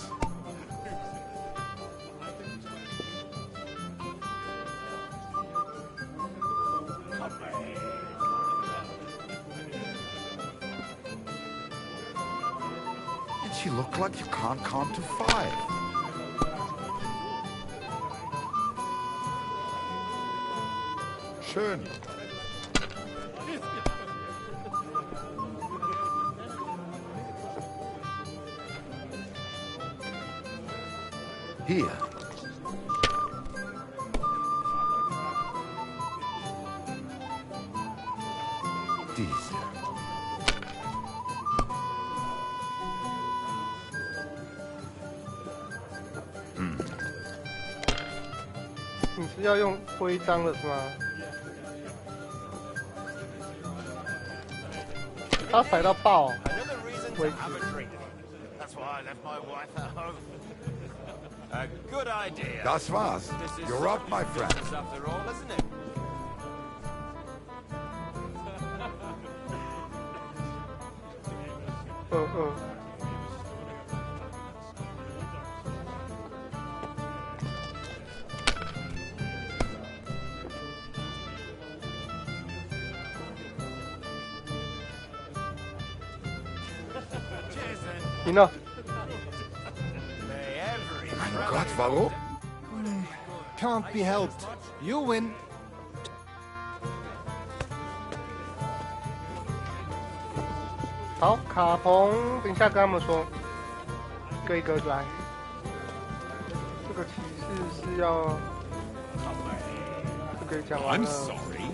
And you look like you can't count to 5. Schön. Hier. Diese. 你是要用徽章了是吗？他甩到爆，为止。 That's why I left my wife at home. A good idea. Das war's. You're up, my friend. After all, isn't it? 赢了。 Mein Gott, warum? Can't be helped. You win. 好，卡彭，等一下跟他们说，一个一个来。这个骑士是要，这个讲完了。 I'm sorry.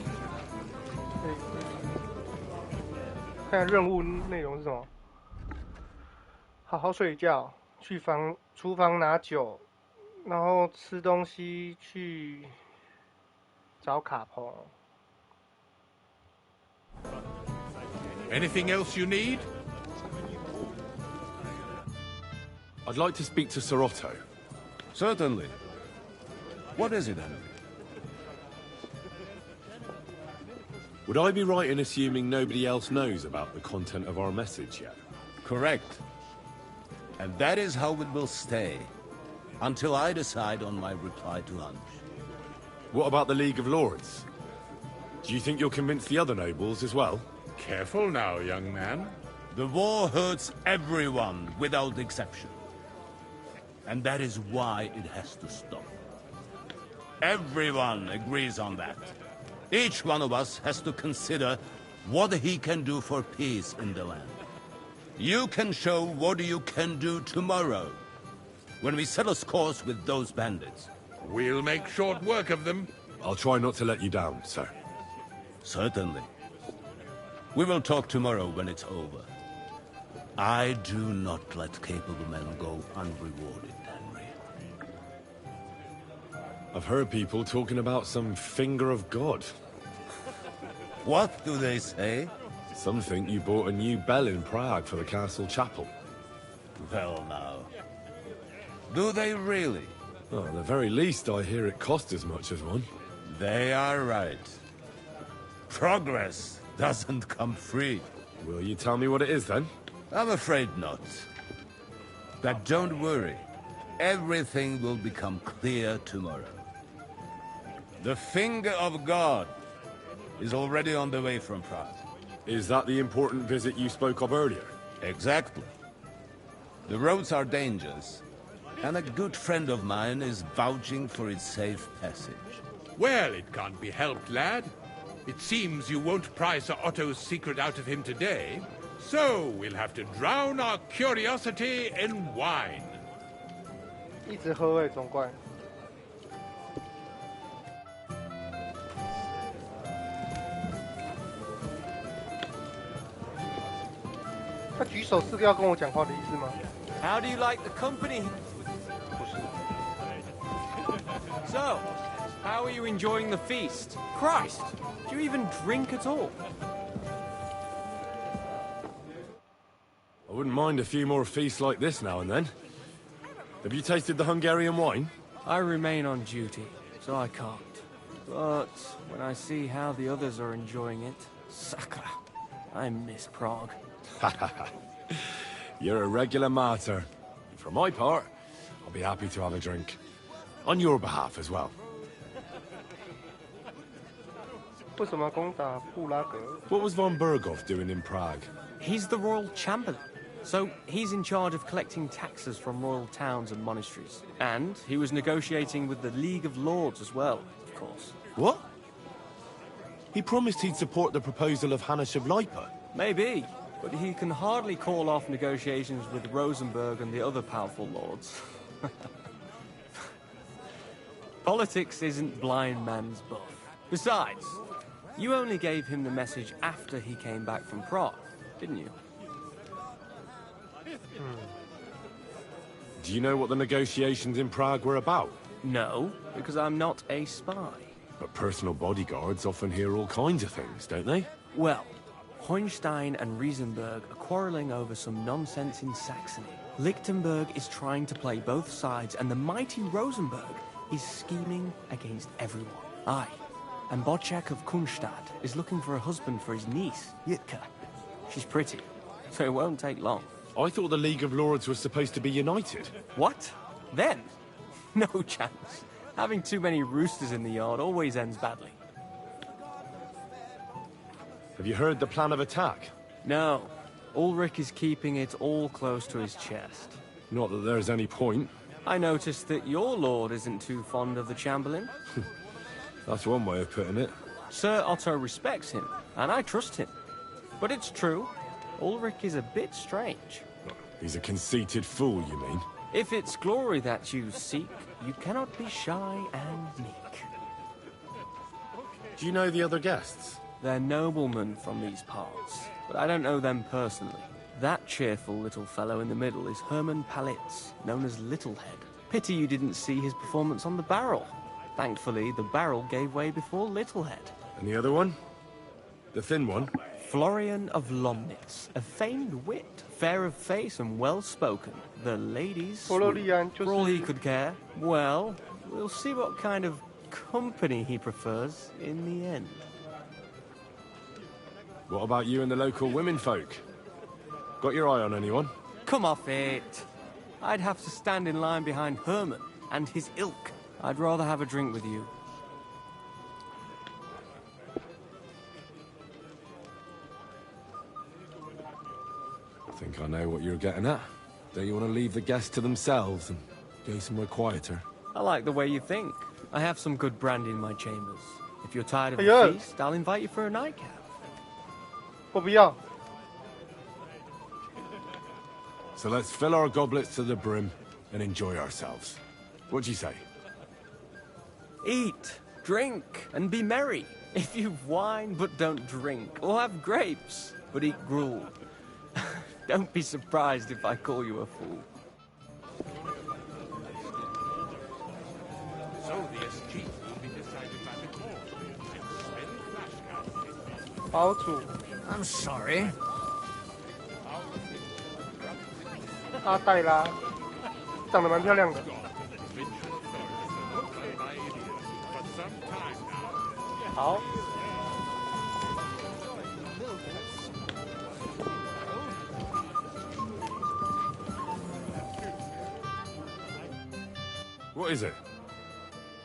看下任务内容是什么。好好睡觉，去厨房拿酒，然后吃东西，去找卡彭。 Anything else you need? I'd like to speak to Sir Otto. Certainly. What is it, Henry? Would I be right in assuming nobody else knows about the content of our message yet? Correct. And that is how it will stay, until I decide on my reply to lunch. What about the League of Lords? Do you think you'll convince the other nobles as well? Careful now, young man. The war hurts everyone without exception. And that is why it has to stop. Everyone agrees on that. Each one of us has to consider what he can do for peace in the land. You can show what you can do tomorrow, when we settle scores with those bandits. We'll make short work of them. I'll try not to let you down, sir. Certainly. We will talk tomorrow when it's over. I do not let capable men go unrewarded, Henry. I've heard people talking about some finger of God. What do they say? Some think you bought a new bell in Prague for the castle chapel. Well, now. Do they really? Well, at the very least, I hear it cost as much as one. They are right. Progress doesn't come free. Will you tell me what it is, then? I'm afraid not. But don't worry. Everything will become clear tomorrow. The finger of God is already on the way from Prague. Is that the important visit you spoke of earlier? Exactly. The roads are dangerous, and a good friend of mine is vouching for its safe passage. Well, it can't be helped, lad. It seems you won't pry Sir Otto's secret out of him today, so we'll have to drown our curiosity in wine. 一直喝欸，总怪。他举手是要跟我讲话的意思吗？ How do you like the company? So, how are you enjoying the feast? Christ, do you even drink at all? I wouldn't mind a few more feasts like this now and then. Have you tasted the Hungarian wine? I remain on duty, so I can't. But when I see how the others are enjoying it, sakra, I miss Prague. You're a regular martyr. For my part, I'll be happy to have a drink. On your behalf as well. 为什么攻打布拉格？ What was von Berghoff doing in Prague? He's the royal chamberlain. So he's in charge of collecting taxes from royal towns and monasteries. And he was negotiating with the League of Lords as well, of course. What? He promised he'd support the proposal of Hannes of Lipa. Maybe, but he can hardly call off negotiations with Rosenberg and the other powerful lords. Politics isn't blind man's buff. Besides, you only gave him the message after he came back from Prague, didn't you? Do you know what the negotiations in Prague were about? No, because I'm not a spy. But personal bodyguards often hear all kinds of things, don't they? Well, Hohenstein and Riesenberg are quarreling over some nonsense in Saxony. Lichtenberg is trying to play both sides, and the mighty Rosenberg is scheming against everyone. Aye, and Bocek of Kunstadt is looking for a husband for his niece, Yitka. She's pretty, so it won't take long. I thought the League of Lords was supposed to be united. What? Then? No chance. Having too many roosters in the yard always ends badly. Have you heard the plan of attack? No. Ulrich is keeping it all close to his chest. Not that there's any point. I noticed that your lord isn't too fond of the Chamberlain. That's one way of putting it. Sir Otto respects him, and I trust him. But it's true, Ulrich is a bit strange. He's a conceited fool, you mean? If it's glory that you seek, you cannot be shy and meek. Do you know the other guests? They're noblemen from these parts, but I don't know them personally. That cheerful little fellow in the middle is Hermann Palitz, known as Littlehead. Pity you didn't see his performance on the barrel. Thankfully, the barrel gave way before Littlehead. And the other one? The thin one? Florian of Lomnitz, a famed wit, fair of face and well-spoken. The ladies, for all he could care. Well, we'll see what kind of company he prefers in the end. What about you and the local women folk? Got your eye on anyone? Come off it. I'd have to stand in line behind Herman and his ilk. I'd rather have a drink with you. I think I know what you're getting at. Don't you want to leave the guests to themselves and go somewhere quieter? I like the way you think. I have some good brandy in my chambers. If you're tired of the feast, I'll invite you for a nightcap. 我不要。 So let's fill our goblets to the brim and enjoy ourselves. What do you say? Eat, drink, and be merry. If you've wine but don't drink, or have grapes but eat gruel. Don't be surprised if I call you a fool. So the SG will be decided by the court. 堡主。I'm sorry. 阿黛拉，长得蛮漂亮的。好。What is it?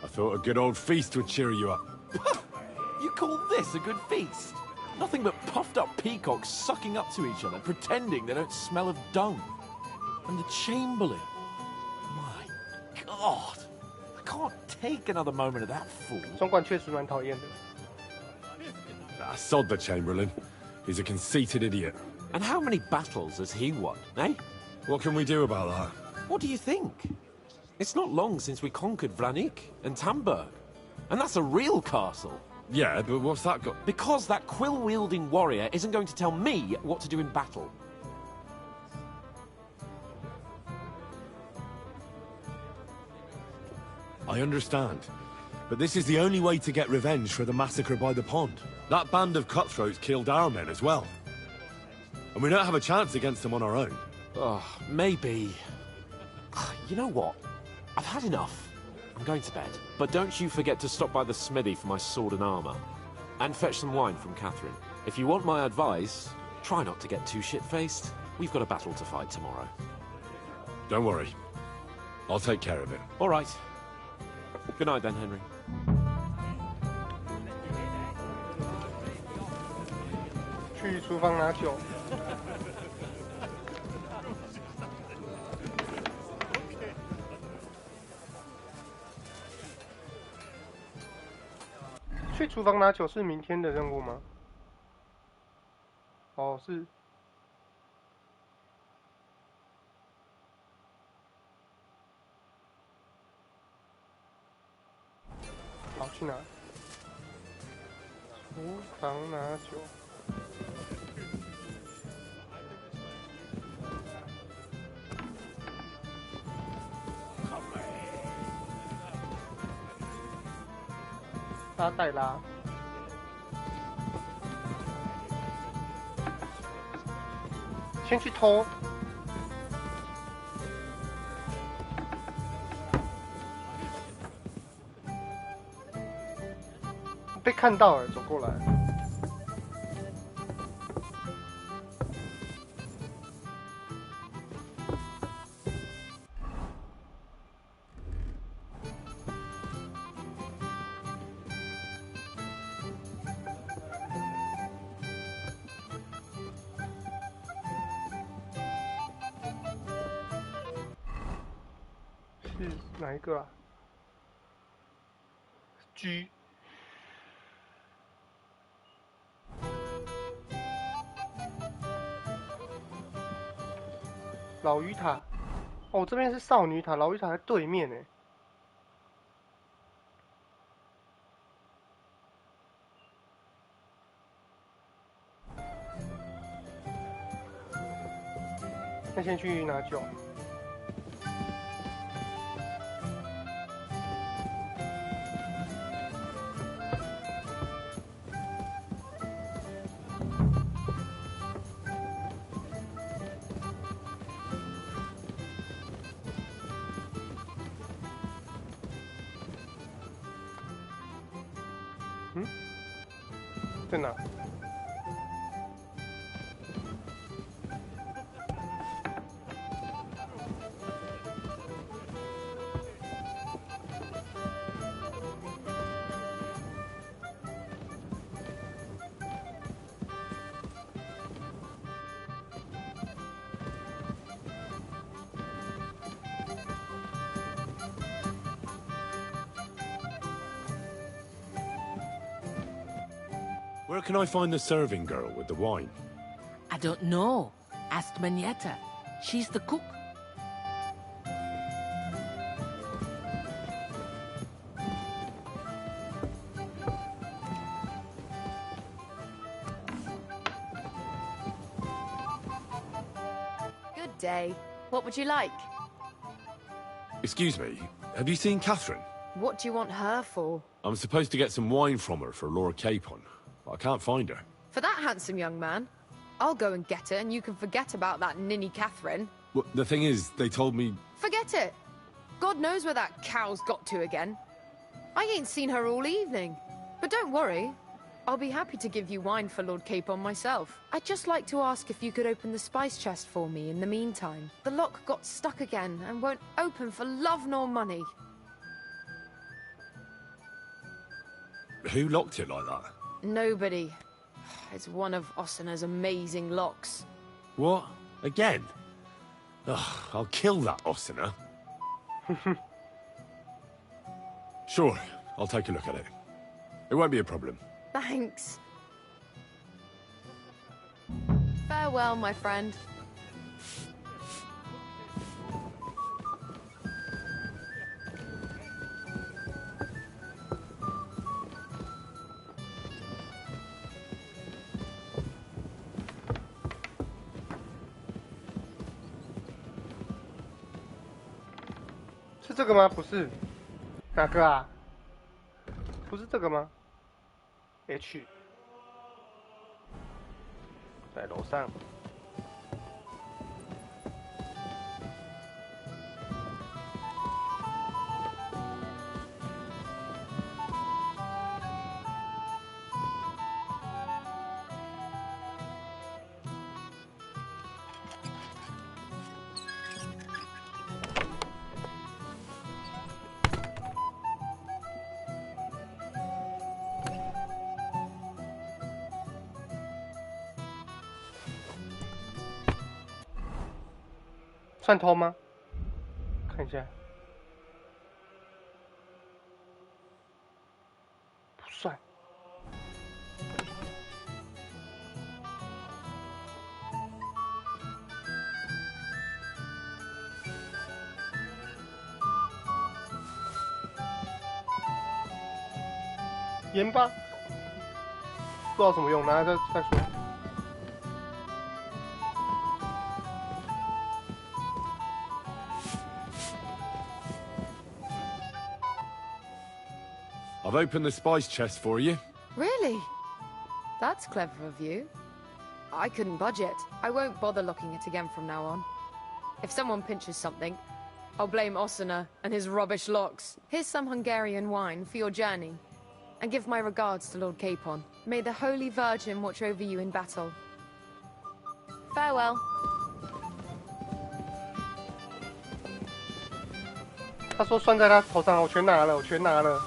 I thought a good old feast would cheer you up. You call this a good feast? Nothing but puffed up peacocks sucking up to each other, pretending they don't smell of dung. And the Chamberlain. My God. I can't take another moment of that fool. 总管确实蛮讨厌的。Sod the Chamberlain. He's a conceited idiot. And how many battles has he won, eh? What can we do about that? What do you think? It's not long since we conquered Vranik and Tamburg. And that's a real castle. Yeah, but what's that got? Because that quill-wielding warrior isn't going to tell me what to do in battle. I understand. But this is the only way to get revenge for the massacre by the pond. That band of cutthroats killed our men as well. And we don't have a chance against them on our own. Oh, maybe. You know what? I've had enough. I'm going to bed. But don't you forget to stop by the smithy for my sword and armor. And fetch some wine from Catherine. If you want my advice, try not to get too shit-faced. We've got a battle to fight tomorrow. Don't worry. I'll take care of it. All right. Good night then, Henry. 去厨房拿酒。去厨房拿酒是明天的任务吗？哦，是。好，去哪？厨房拿酒。阿黛拉。先去偷。被看到了，走过来。是哪一个啊 ？G。老鱼塔，哦，这边是少女塔，老鱼塔在对面呢。那先去拿酒。嗯，在哪？Where can I find the serving girl with the wine? I don't know. Ask Manietta. She's the cook. Good day. What would you like? Excuse me, have you seen Catherine? What do you want her for? I'm supposed to get some wine from her for Lord Capon. I can't find her. For that handsome young man, I'll go and get it, and you can forget about that ninny Catherine. Well, the thing is, they told me... Forget it! God knows where that cow's got to again. I ain't seen her all evening. But don't worry, I'll be happy to give you wine for Lord Capon myself. I'd just like to ask if you could open the spice chest for me in the meantime. The lock got stuck again and won't open for love nor money. Who locked it like that? Nobody. It's one of Osena's amazing locks. What? Again? Ugh, I'll kill that Osena. Sure, I'll take a look at it. It won't be a problem. Thanks. Farewell, my friend.是这个吗？不是，哪个啊？不是这个吗 ？H， 在楼上。算偷吗？看一下，不算。盐巴，不知道什么用，拿来再说。I've opened the spice chest for you. Really? That's clever of you. I couldn't budge it. I won't bother locking it again from now on. If someone pinches something, I'll blame Osena and his rubbish locks. Here's some Hungarian wine for your journey. And give my regards to Lord Capon. May the Holy Virgin watch over you in battle. Farewell. 他说算在他头上，我全拿了，我全拿了。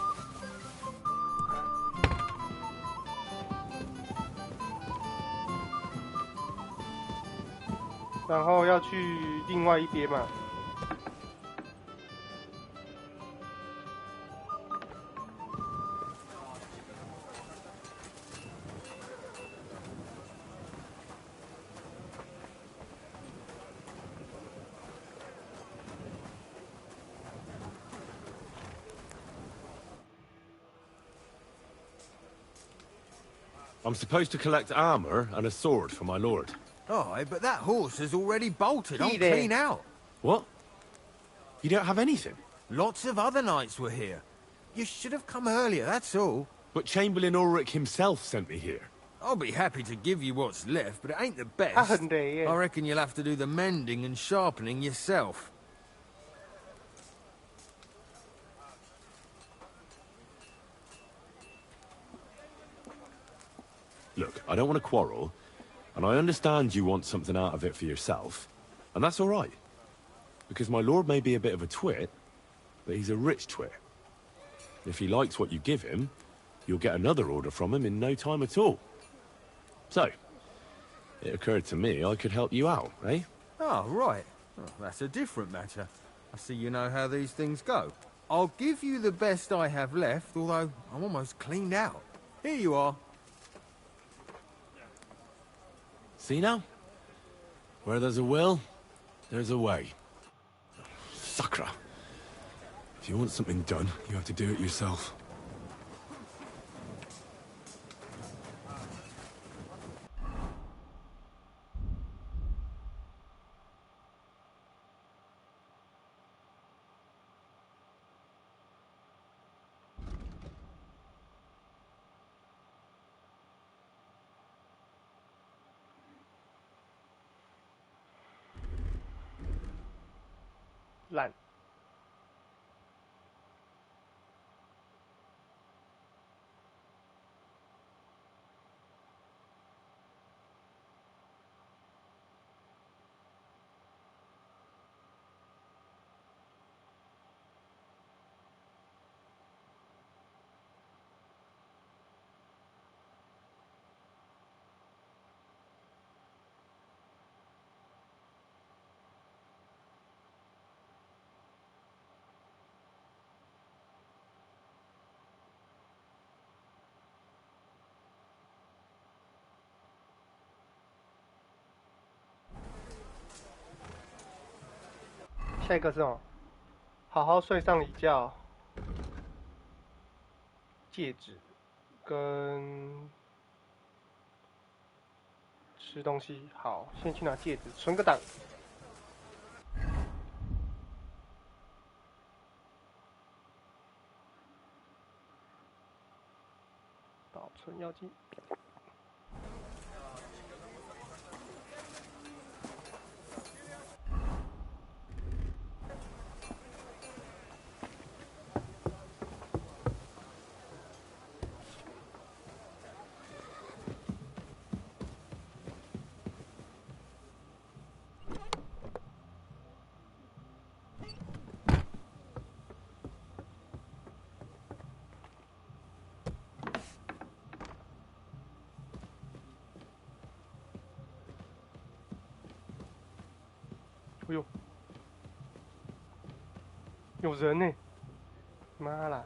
然后要去另外一边嘛。I'm supposed to collect armor and a sword for my lord. Aye, but that horse has already bolted on clean out. What? You don't have anything? Lots of other knights were here. You should have come earlier, that's all. But Chamberlain Ulrich himself sent me here. I'll be happy to give you what's left, but it ain't the best. Yeah. I reckon you'll have to do the mending and sharpening yourself. Look, I don't want to quarrel, and I understand you want something out of it for yourself, and that's all right. Because my lord may be a bit of a twit, but he's a rich twit. If he likes what you give him, you'll get another order from him in no time at all. So, it occurred to me I could help you out, eh? Oh, right. Oh, that's a different matter. I see you know how these things go. I'll give you the best I have left, although I'm almost cleaned out. Here you are. See now? Where there's a will, there's a way. Suckra. If you want something done, you have to do it yourself. 烂。下一个是什么？好好睡上一觉。戒指跟吃东西。好，先去拿戒指，存个档。保存药剂。哎呦，有人呢！妈啦！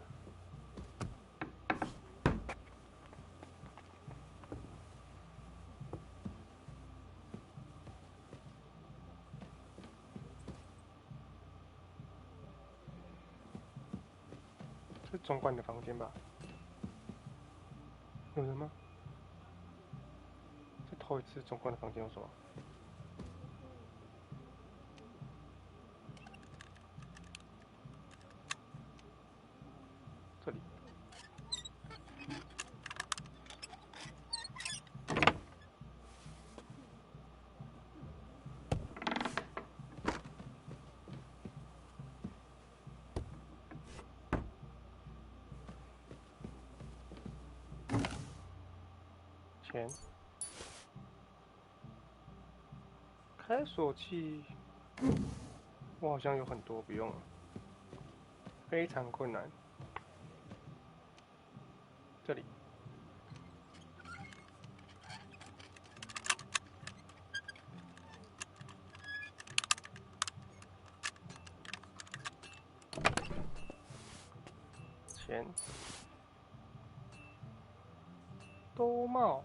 这是总管的房间吧？有人吗？这头一次总管的房间有什么？这里。钱。开锁器，我好像有很多，不用了，非常困难。这里。钱。兜帽。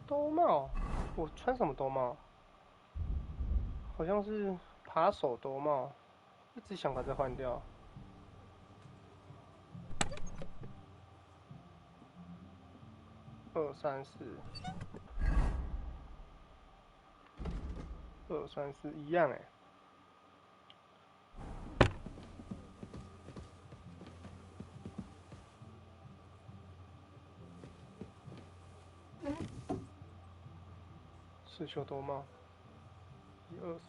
兜帽，我穿什么兜帽？好像是扒手兜帽，一直想把这换掉。234一样哎。刺绣兜帽，124。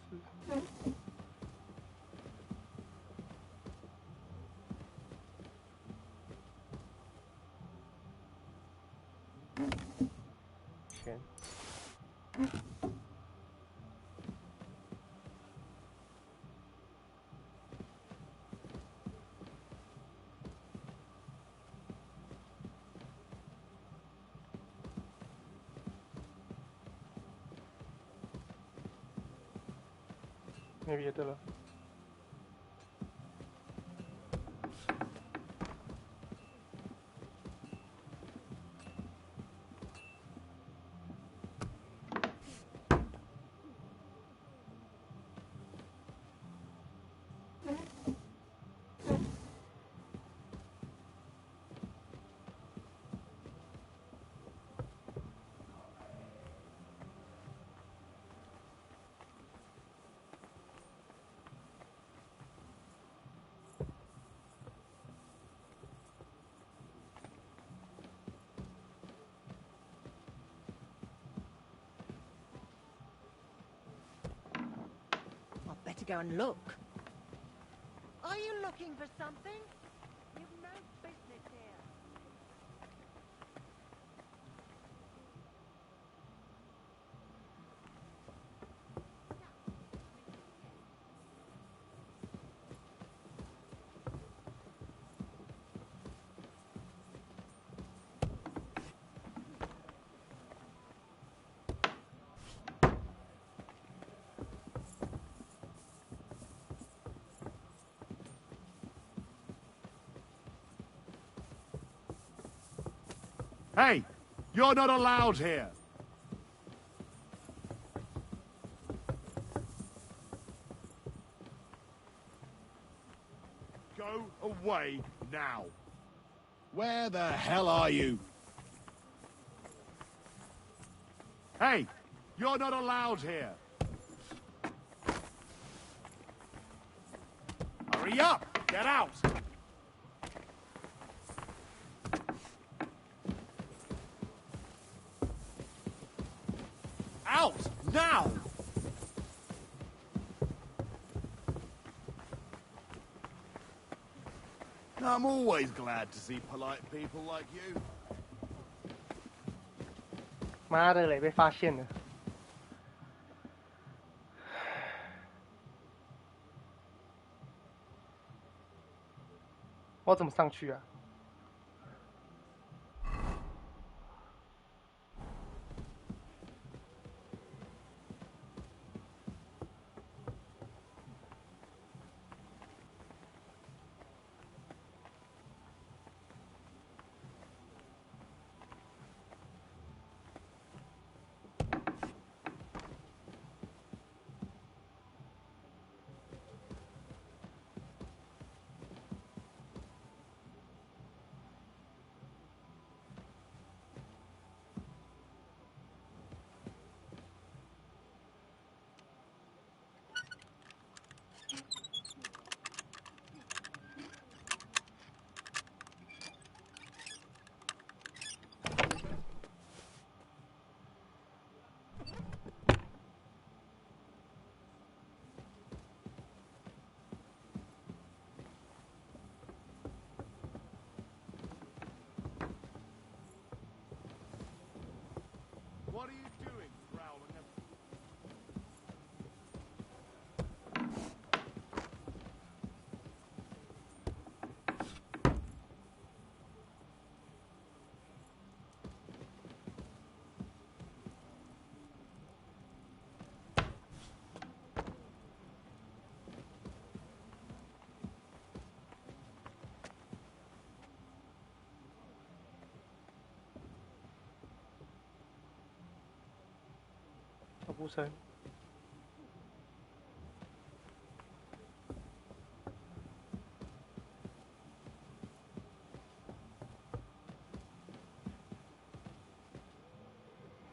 钱。没别的了。go and look. Are you looking for something? You've no business here. Hey! You're not allowed here! Go away now! Where the hell are you? Hey! You're not allowed here! Hurry up! Get out! Out! Now! I'm always glad to see polite people like you. 妈的嘞，被发现了！我怎么上去啊？What are you doing, growling at...脚步声。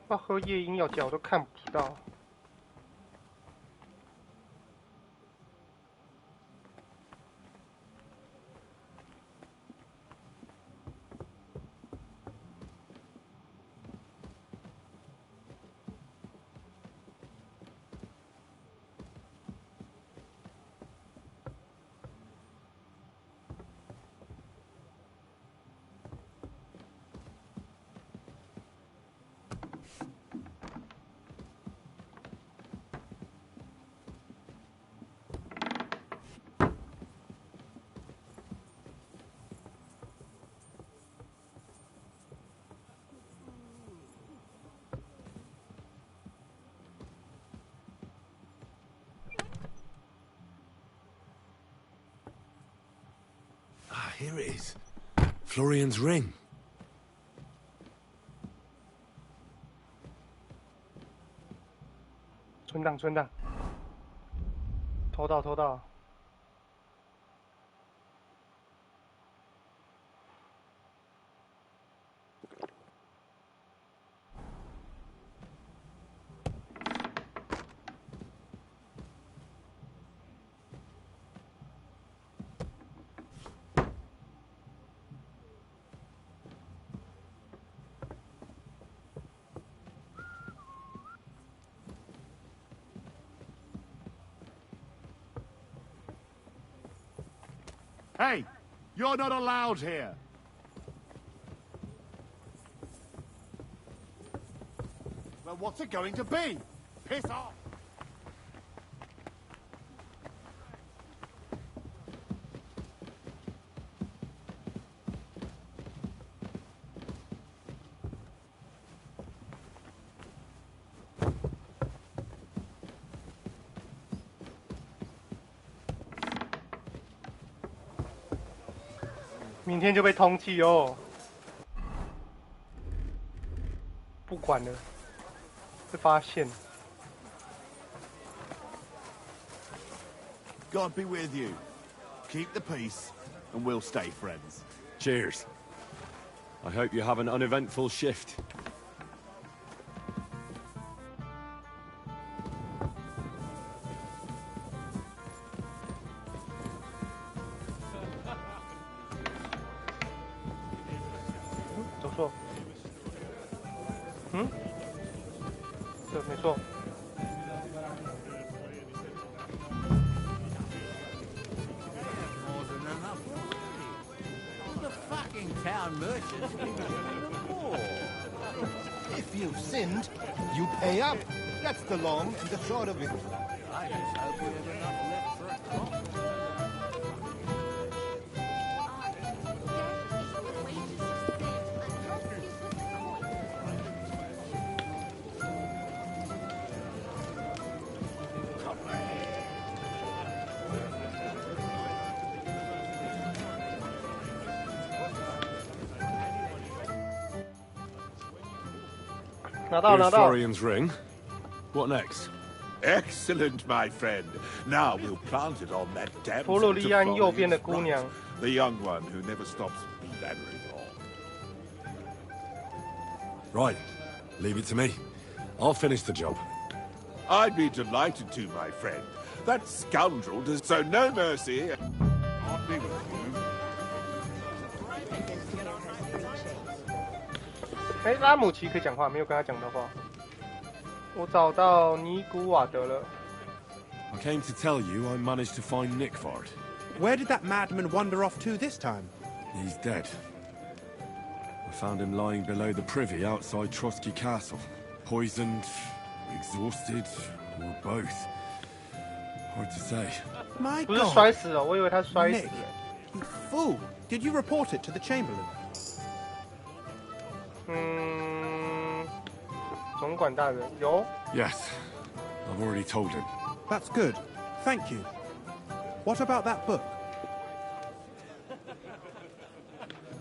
哇，和夜莺要叫都看不到。Ah, here it is. Florian's ring. 存档，存档。偷到，偷到。Hey, you're not allowed here. Well, what's it going to be? Piss off! 明天就被通缉哦。不管了，被发现。God be with you. Keep the peace, and we'll stay friends. Cheers. I hope you have an uneventful shift. If you've sinned, you pay up. That's the long and the short of it. I just hope we have enough left for a crop. Here's Florian's ring. What next? Excellent, my friend. Now we'll plant it on that damn佛罗利安右边的姑娘 the young one who never stops blabbering on. Right. Leave it to me. I'll finish the job. I'd be delighted to, my friend. That scoundrel does so no mercy. I'll be with you. 哎，拉姆齐可以讲话，没有跟他讲的话。我找到尼古瓦德了。I came to tell you I managed to find Nickford. Where did that madman wander off to this time? He's dead. I found him lying below the privy outside Trotsky Castle. Poisoned, exhausted, or both. Hard to say. My 不是 God! 摔死了，我以为他摔死 Nick, 了。 you fool! Did you report it to the Chamberlain? 总管大人有。Yes, I've already told him. That's good. Thank you. What about that book?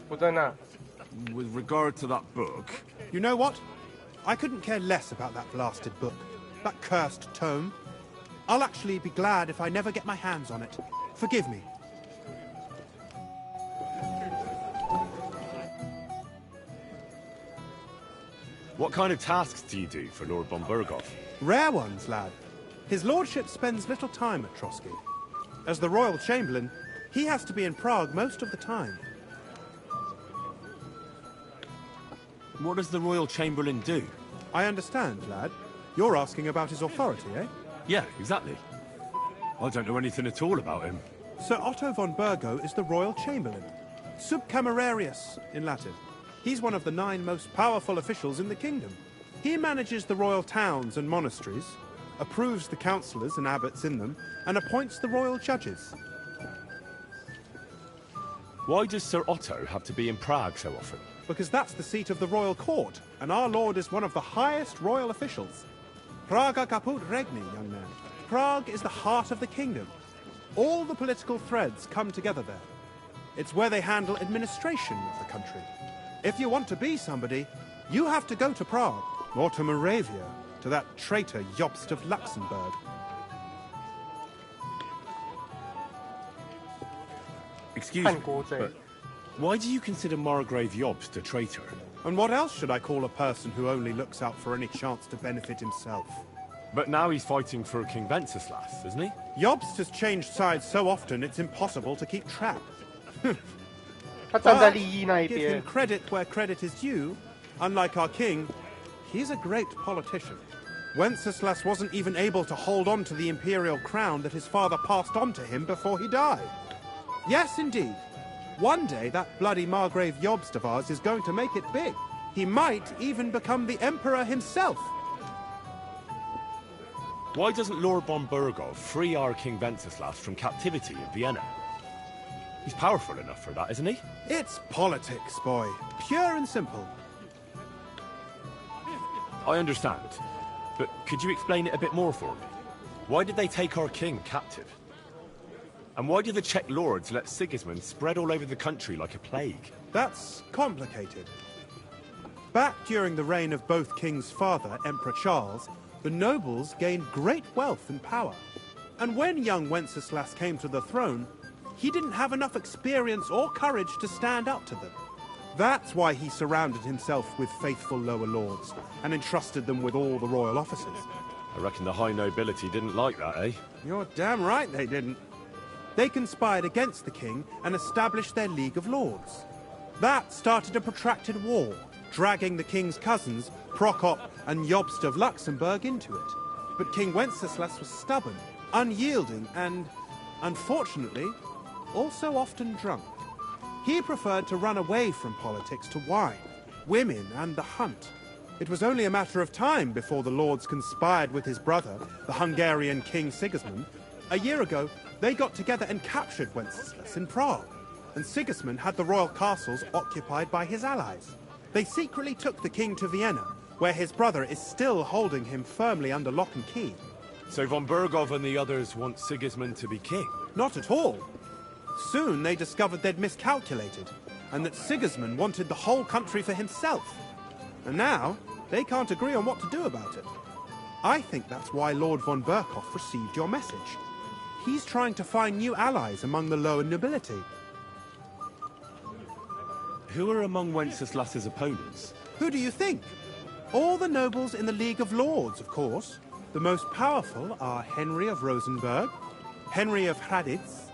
不在那。 With regard to that book... You know what? I couldn't care less about that blasted book. That cursed tome. I'll actually be glad if I never get my hands on it. Forgive me. What kind of tasks do you do for Lord von Burghoff? Rare ones, lad. His lordship spends little time at Trotsky. As the Royal Chamberlain, he has to be in Prague most of the time. What does the Royal Chamberlain do? I understand, lad. You're asking about his authority, eh? Yeah, exactly. I don't know anything at all about him. Sir Otto von Burgo is the Royal Chamberlain. Subcamerarius, in Latin. He's one of the 9 most powerful officials in the kingdom. He manages the royal towns and monasteries, approves the councillors and abbots in them, and appoints the royal judges. Why does Sir Otto have to be in Prague so often? Because that's the seat of the royal court, and our lord is one of the highest royal officials. Praga caput regni, young man. Prague is the heart of the kingdom. All the political threads come together there. It's where they handle administration of the country. If you want to be somebody, you have to go to Prague, or to Moravia, to that traitor Jobst of Luxembourg. Excuse me, but why do you consider Margrave Jobst a traitor? And what else should I call a person who only looks out for any chance to benefit himself? But now he's fighting for King Wenceslas, isn't he? Jobst has changed sides so often it's impossible to keep track. 他站在利益那一 Give 边 him。credit where credit is due. Unlike our king, he's a great politician. Wenceslas wasn't even able to hold on to the imperial crown that his father passed on to him before he died. Yes, indeed. One day, that bloody Margrave Jobst of ours is going to make it big. He might even become the Emperor himself. Why doesn't Lord von Burgov free our King Wenceslas from captivity in Vienna? He's powerful enough for that, isn't he? It's politics, boy. Pure and simple. I understand. But could you explain it a bit more for me? Why did they take our king captive? And why did the Czech lords let Sigismund spread all over the country like a plague? That's complicated. Back during the reign of both King's father, Emperor Charles, the nobles gained great wealth and power. And when young Wenceslas came to the throne, he didn't have enough experience or courage to stand up to them. That's why he surrounded himself with faithful lower lords and entrusted them with all the royal offices. I reckon the high nobility didn't like that, eh? You're damn right they didn't. They conspired against the king and established their League of Lords. That started a protracted war, dragging the king's cousins, Prokop and Jobst of Luxembourg, into it. But King Wenceslas was stubborn, unyielding and, unfortunately, also often drunk. He preferred to run away from politics to wine, women and the hunt. It was only a matter of time before the lords conspired with his brother, the Hungarian King Sigismund. A year ago, they got together and captured Wenceslas in Prague, and Sigismund had the royal castles occupied by his allies. They secretly took the king to Vienna, where his brother is still holding him firmly under lock and key. So von Burgov and the others want Sigismund to be king? Not at all. Soon they discovered they'd miscalculated, and that Sigismund wanted the whole country for himself. And now, they can't agree on what to do about it. I think that's why Lord von Burkhoff received your message. He's trying to find new allies among the lower nobility. Who are among Wenceslas's opponents? Who do you think? All the nobles in the League of Lords, of course. The most powerful are Henry of Rosenberg, Henry of Hraditz,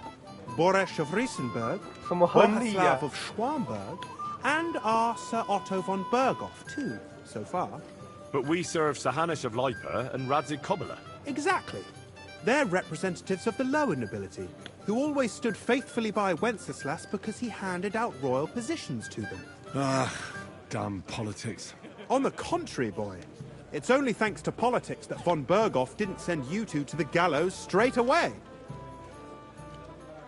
Boresh of Riesenberg, Boleslav of Schwamberg, and our Sir Otto von Burghoff, too, so far. But we serve Sir Hanush of Lipa and Radzig Kobyla. Exactly. They're representatives of the lower nobility, who always stood faithfully by Wenceslas because he handed out royal positions to them. Ah, damn politics. On the contrary, boy. It's only thanks to politics that von Burghoff didn't send you two to the gallows straight away.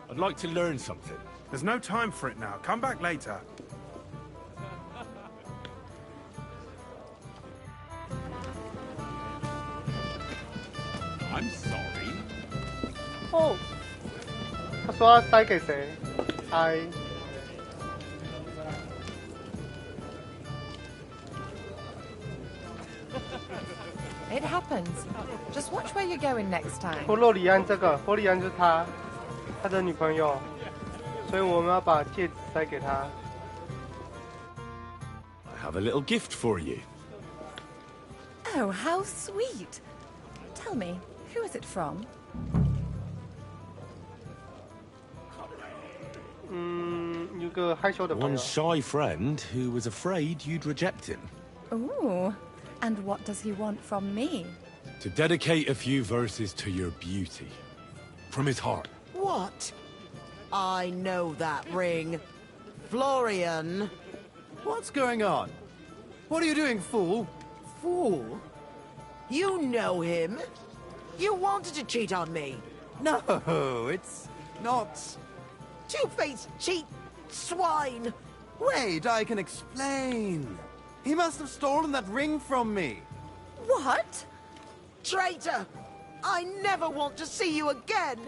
I'd like to learn something. There's no time for it now. Come back later. I'm sorry. 哦，他说要塞给谁？塞。It happens. Just watch where you're going next time. 波洛里安这个，波洛里安就是他的女朋友，所以我们要把戒指塞给他。I have a little gift for you. Oh, how sweet. Tell me, who is it from? 有个害羞的朋 One 友。 shy friend who was afraid you'd reject him. Ooh, and what does he want from me? To dedicate a few verses to your beauty. From his heart. What? I know that ring. Florian. What's going on? What are you doing, fool? Fool? You know him. You wanted to cheat on me. No, it's not. Two-faced cheat swine. Wait, I can explain. He must have stolen that ring from me. What? Traitor! I never want to see you again.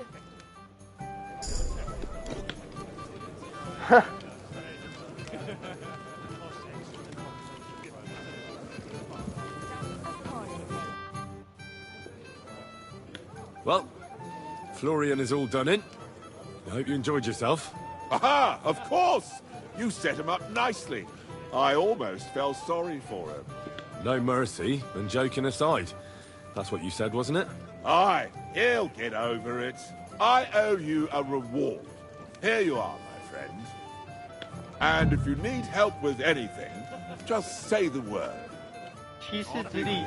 Well, Florian is all done in. I hope you enjoyed yourself. Aha! Of course! You set him up nicely. I almost felt sorry for him. No mercy, and joking aside. That's what you said, wasn't it? Aye, he'll get over it. I owe you a reward. Here you are, my friend. And if you need help with anything, just say the word. 骑士之力。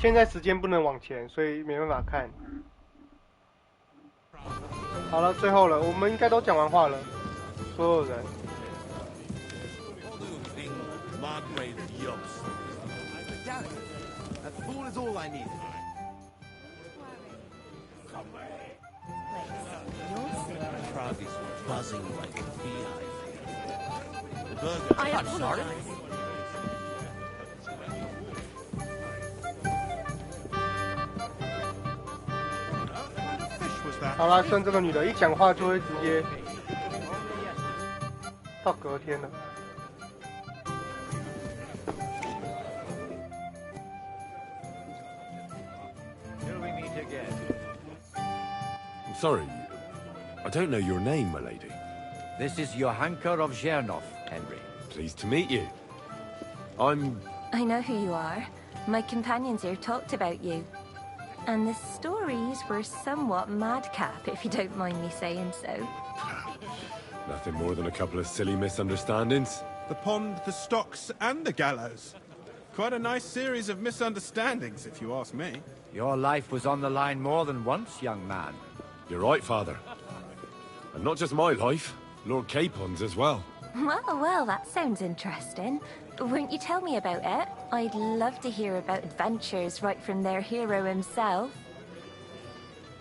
现在时间不能往前，所以没办法看。好了，最后了，我们应该都讲完话了，所有人。That fool is all I need. Prague is buzzing like a beehive. The burger. I'm sorry. Fish was that? 好啦，像这个女的，一讲话就会直接到隔天了。Till we meet again. I'm sorry, I don't know your name, my lady. This is Johanka of Zhernov, Henry. Pleased to meet you. I know who you are. My companions here talked about you. And the stories were somewhat madcap, if you don't mind me saying so. Nothing more than a couple of silly misunderstandings. The pond, the stocks, and the gallows. Quite a nice series of misunderstandings, if you ask me. Your life was on the line more than once, young man. You're right, Father. And not just my life, Lord Capon's as well. Well, that sounds interesting. Won't you tell me about it? I'd love to hear about adventures right from their hero himself.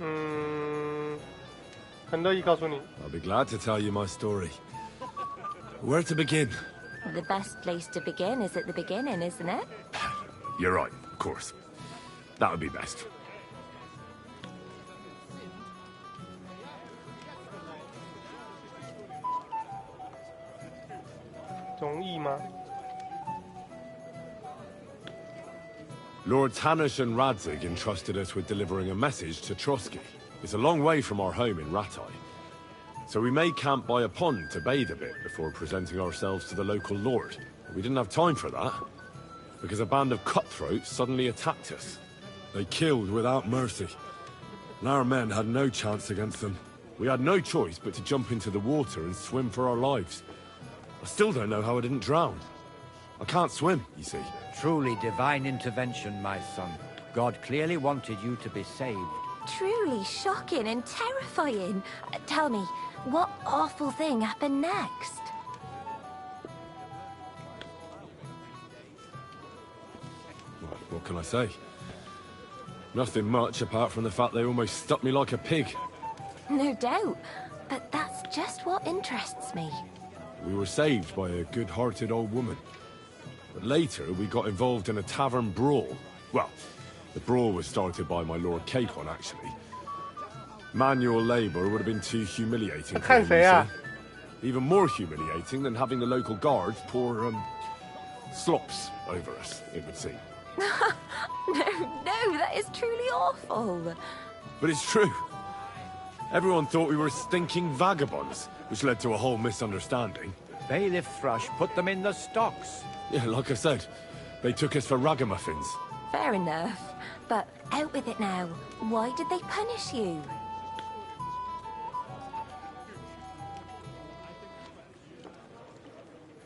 I'll be glad to tell you my story. Where to begin? The best place to begin is at the beginning, isn't it? You're right, of course. That would be best. Lord Tanush and Radzig entrusted us with delivering a message to Trotsky. It's a long way from our home in Ratai. So we made camp by a pond to bathe a bit before presenting ourselves to the local lord. We didn't have time for that, because a band of cutthroats suddenly attacked us. They killed without mercy, and our men had no chance against them. We had no choice but to jump into the water and swim for our lives. I still don't know how I didn't drown. I can't swim, you see. Truly divine intervention, my son. God clearly wanted you to be saved. Truly shocking and terrifying. Tell me, what awful thing happened next? What can I say? Nothing much apart from the fact they almost stuck me like a pig. No doubt, but that's just what interests me. We were saved by a good-hearted old woman. But later, we got involved in a tavern brawl. Well, the brawl was started by my Lord Capon, actually. Manual labor would have been too humiliating for him, you see. Even more humiliating than having the local guards pour, slops over us, it would seem. No, that is truly awful. But it's true. Everyone thought we were stinking vagabonds, which led to a whole misunderstanding. Bailiff Thrush put them in the stocks. Yeah, like I said, they took us for ragamuffins. Fair enough. But out with it now. Why did they punish you?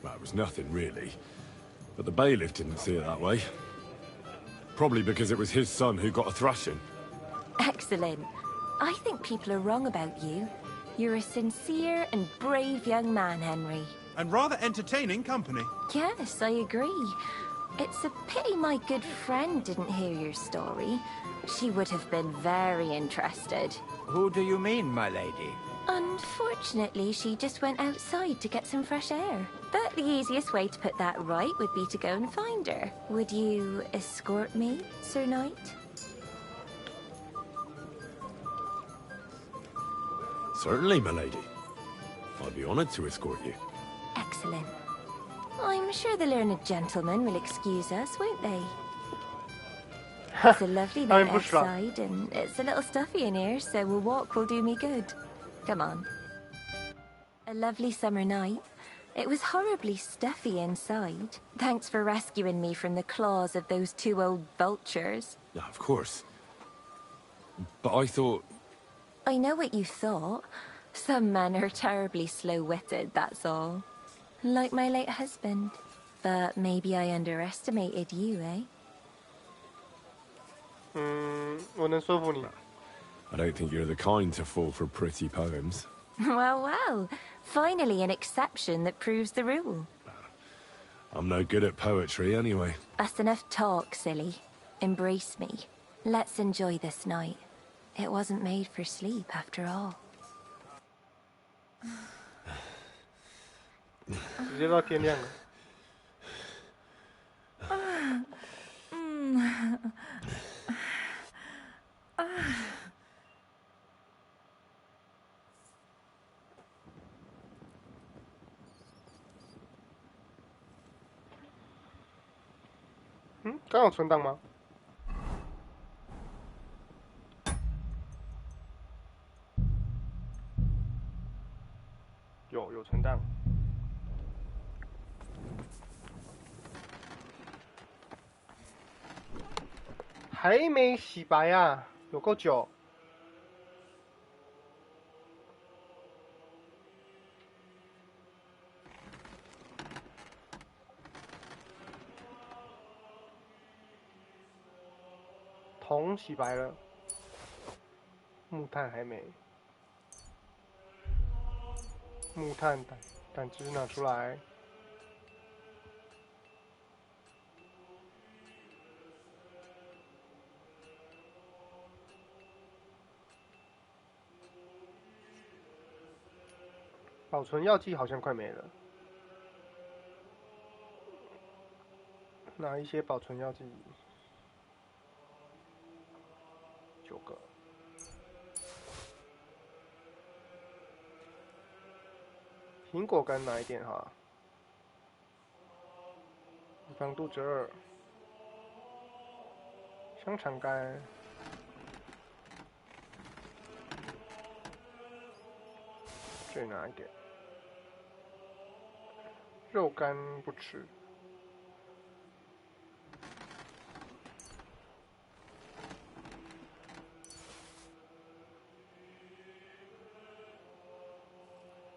Well, it was nothing, really. But the bailiff didn't see it that way. Probably because it was his son who got a thrashing. Excellent. I think people are wrong about you. You're a sincere and brave young man, Henry. And rather entertaining company. Yes, I agree. It's a pity my good friend didn't hear your story. She would have been very interested. Who do you mean, my lady? Unfortunately, she just went outside to get some fresh air. But the easiest way to put that right would be to go and find her. Would you escort me, Sir Knight? Certainly, my lady. I'd be honored to escort you. Excellent. I'm sure the learned gentlemen will excuse us, won't they? It's a lovely night outside, and it's a little stuffy in here, so a walk will do me good. Come on. A lovely summer night. It was horribly stuffy inside. Thanks for rescuing me from the claws of those two old vultures. Yeah, of course. But I thought... I know what you thought. Some men are terribly slow-witted, that's all. Like my late husband. But maybe I underestimated you, eh? 我能说服你。I don't think you're the kind to fall for pretty poems. Well, well. Finally an exception that proves the rule. I'm no good at poetry anyway. That's enough talk, silly. Embrace me. Let's enjoy this night. It wasn't made for sleep after all. 直接到天亮了。刚有存档吗？有存档。还没洗白啊，有够久。铜洗白了，木炭还没。木炭胆汁拿出来。保存药剂好像快没了，拿一些保存药剂，9个。苹果干拿一点哈，预防肚子饿。香肠干，这拿一点。肉干不吃。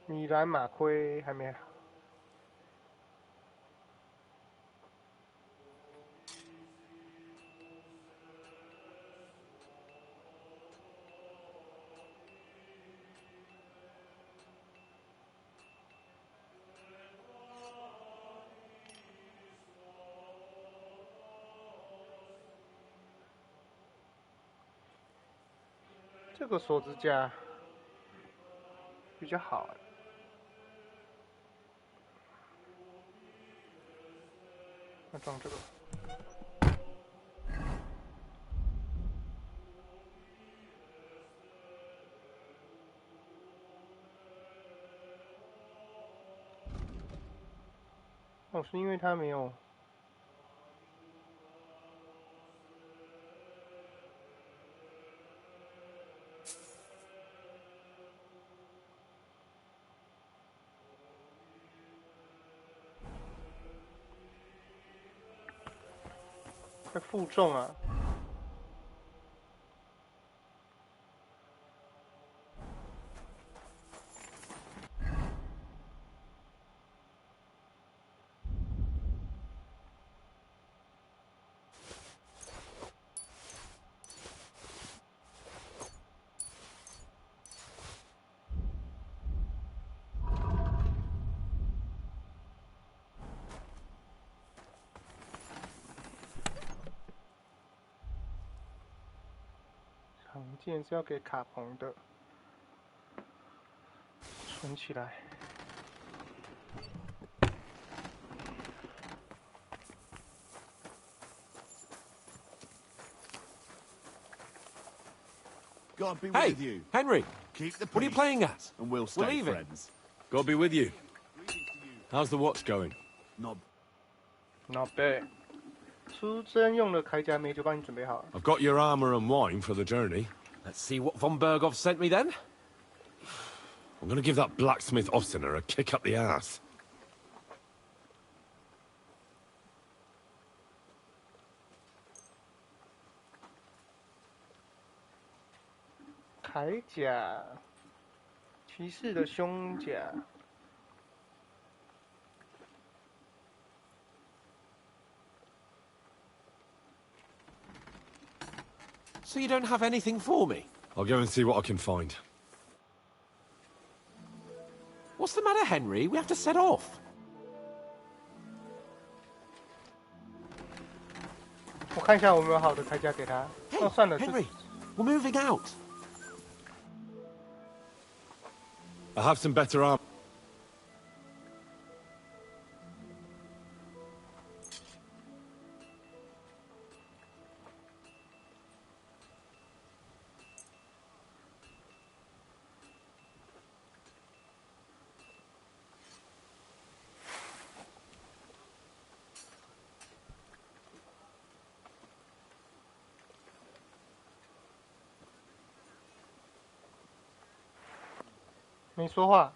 米兰马奎还没。这个锁子架比较好。那装这个。哦，是因为它没有。在负重啊！常见是要给卡棚的，存起来。Hey, Henry, what are you playing at? And we'll We're leaving. friends. God be with you. How's the watch going? Not bad. 出征用了铠甲没就帮你准备好了。 I've got your armor and wine for the journey. Let's see what von Berghoff sent me then. I'm gonna give that blacksmith Ossiner a kick up the ass. 铠甲，骑士的胸甲。So you don't have anything for me? I'll go and see what I can find. What's the matter, Henry? We have to set off. 我看一下有没有好的铠甲给他。哦，算了 Henry, we're moving out. I have some better armor. 没说话。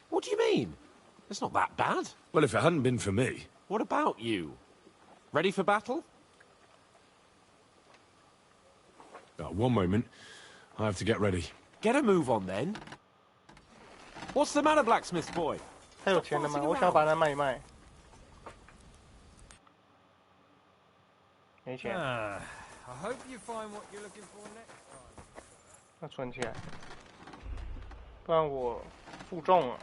What do you mean? It's not that bad. Well, if it hadn't been for me. What about you? Ready for battle? One moment. I have to get ready. Get a move on then. What's the matter, blacksmith boy? 他有钱了吗？我想要把它卖一卖。没钱。I hope you find what you're looking for next time. 那存起来，不然我负重了。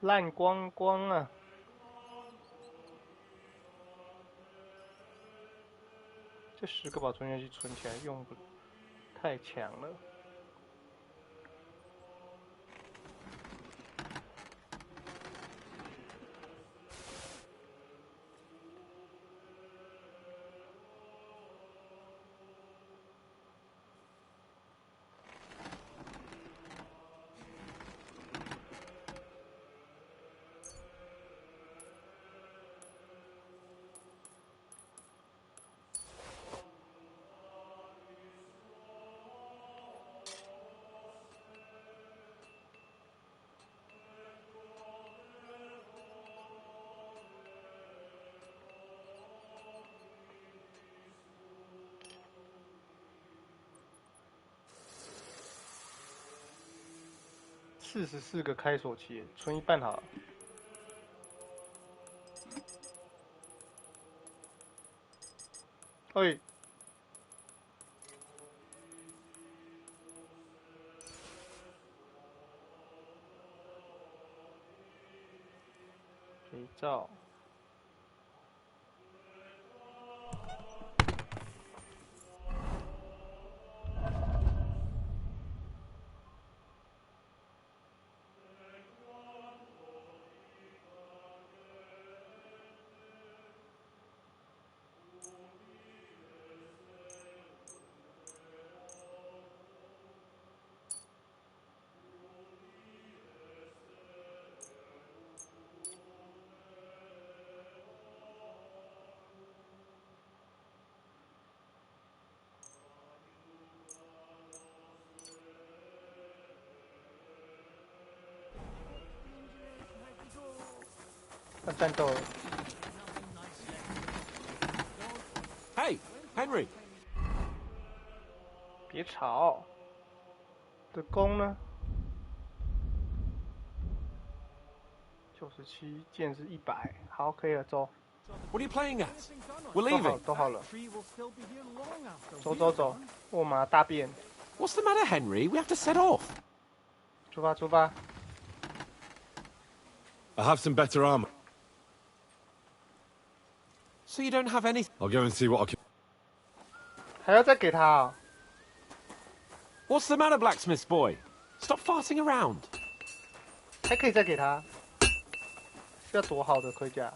烂光光啊！这10个保存元气存起来用不，太强了。44个开锁器，存一半好了。哎，肥皂。要战斗了。Hey, Henry. 别吵。的弓呢？97，剑是100，好，可以了，走。What are you playing at? We're leaving. 都好了。走走走，我马大便。What's the matter, Henry? We have to set off. 出发出发。I have some better armor. So you don't have any. I'll go and see what I can. 还要再给他啊？What's the matter, blacksmith boy? Stop farting around. 还可以再给他？是要多好的盔甲？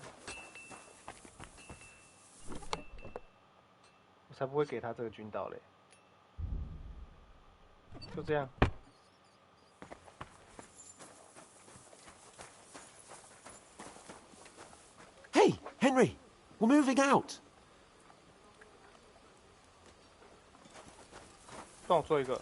我才不会给他这个军刀嘞。就这样。Hey, Henry. We're moving out. 帮我做一个。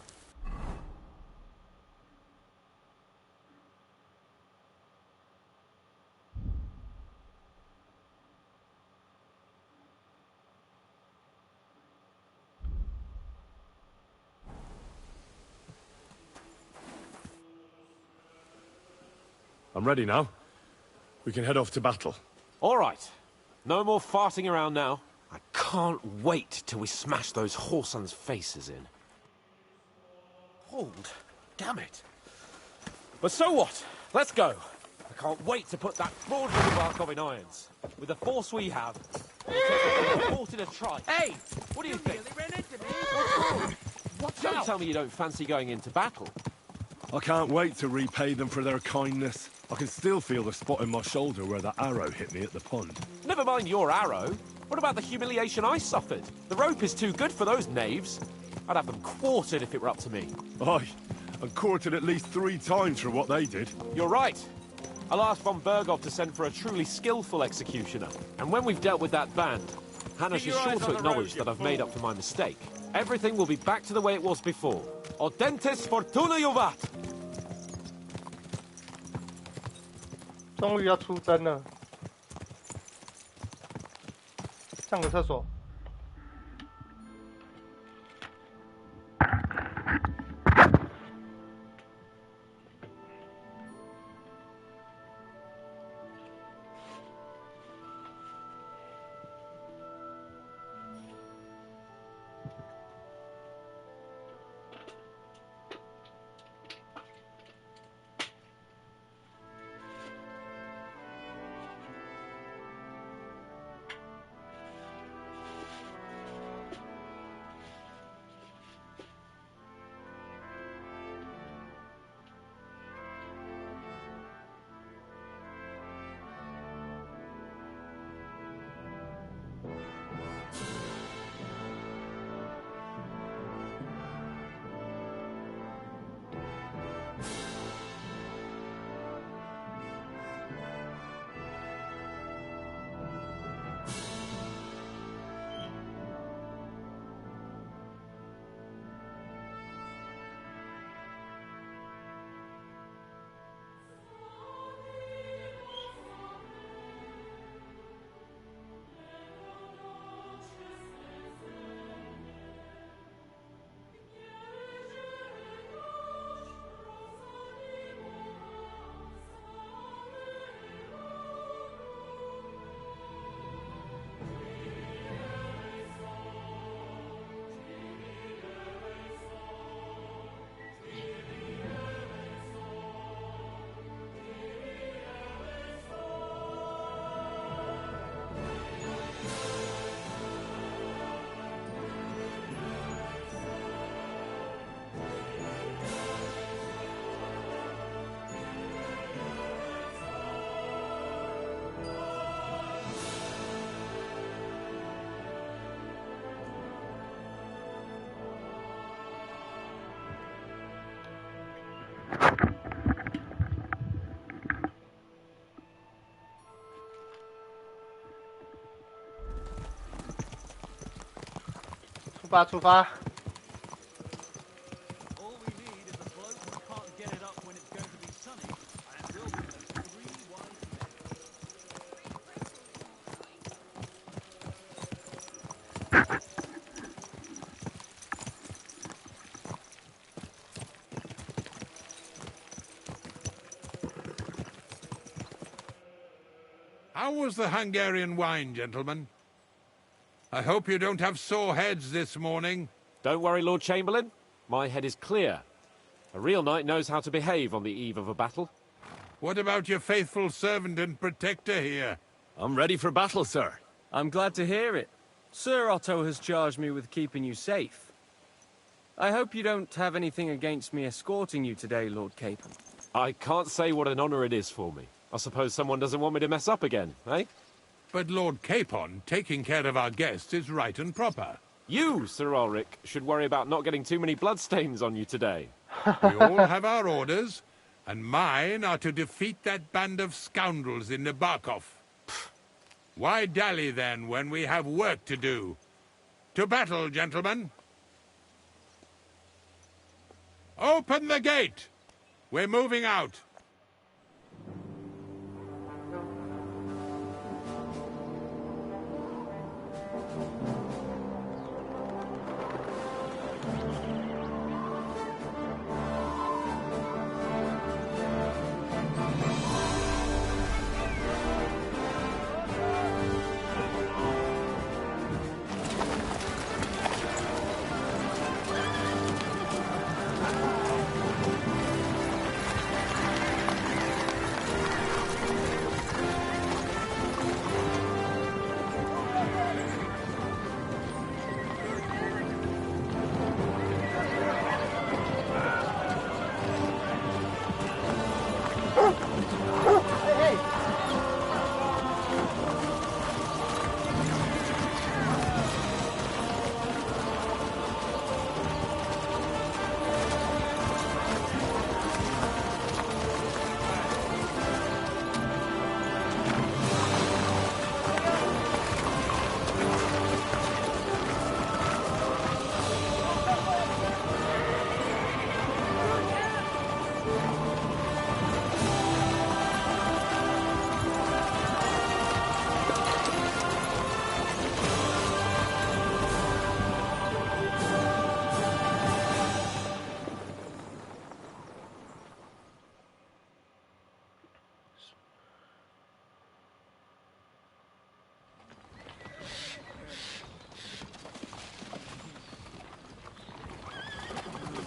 I'm ready now. We can head off to battle. All right. No more farting around now. I can't wait till we smash those whoresons' faces in. Hold. Damn it. But so what? Let's go. I can't wait to put that fraud with the Barkov in irons. With the force we have, we'll take a try. Hey! What do you think? Don't tell me you don't fancy going into battle. I can't wait to repay them for their kindness. I can still feel the spot in my shoulder where that arrow hit me at the pond. Never mind your arrow. What about the humiliation I suffered? The rope is too good for those knaves. I'd have them quartered if it were up to me. Aye, and quartered at least 3 times for what they did. You're right. I'll ask von Bergov to send for a truly skillful executioner. And when we've dealt with that band, Hanush is sure to acknowledge that I've made up for my mistake. Everything will be back to the way it was before. Audentes fortuna juvat! 终于要出征了，上个厕所。出发！How was the Hungarian wine, gentlemen? I hope you don't have sore heads this morning. Don't worry, Lord Chamberlain. My head is clear. A real knight knows how to behave on the eve of a battle. What about your faithful servant and protector here? I'm ready for battle, sir. I'm glad to hear it. Sir Otto has charged me with keeping you safe. I hope you don't have anything against me escorting you today, Lord Capon. I can't say what an honor it is for me. I suppose someone doesn't want me to mess up again, eh? But Lord Capon, taking care of our guests is right and proper. You, Sir Ulrich, should worry about not getting too many bloodstains on you today. We all have our orders, and mine are to defeat that band of scoundrels in Nabokov. Why dally then when we have work to do? To battle, gentlemen. Open the gate. We're moving out.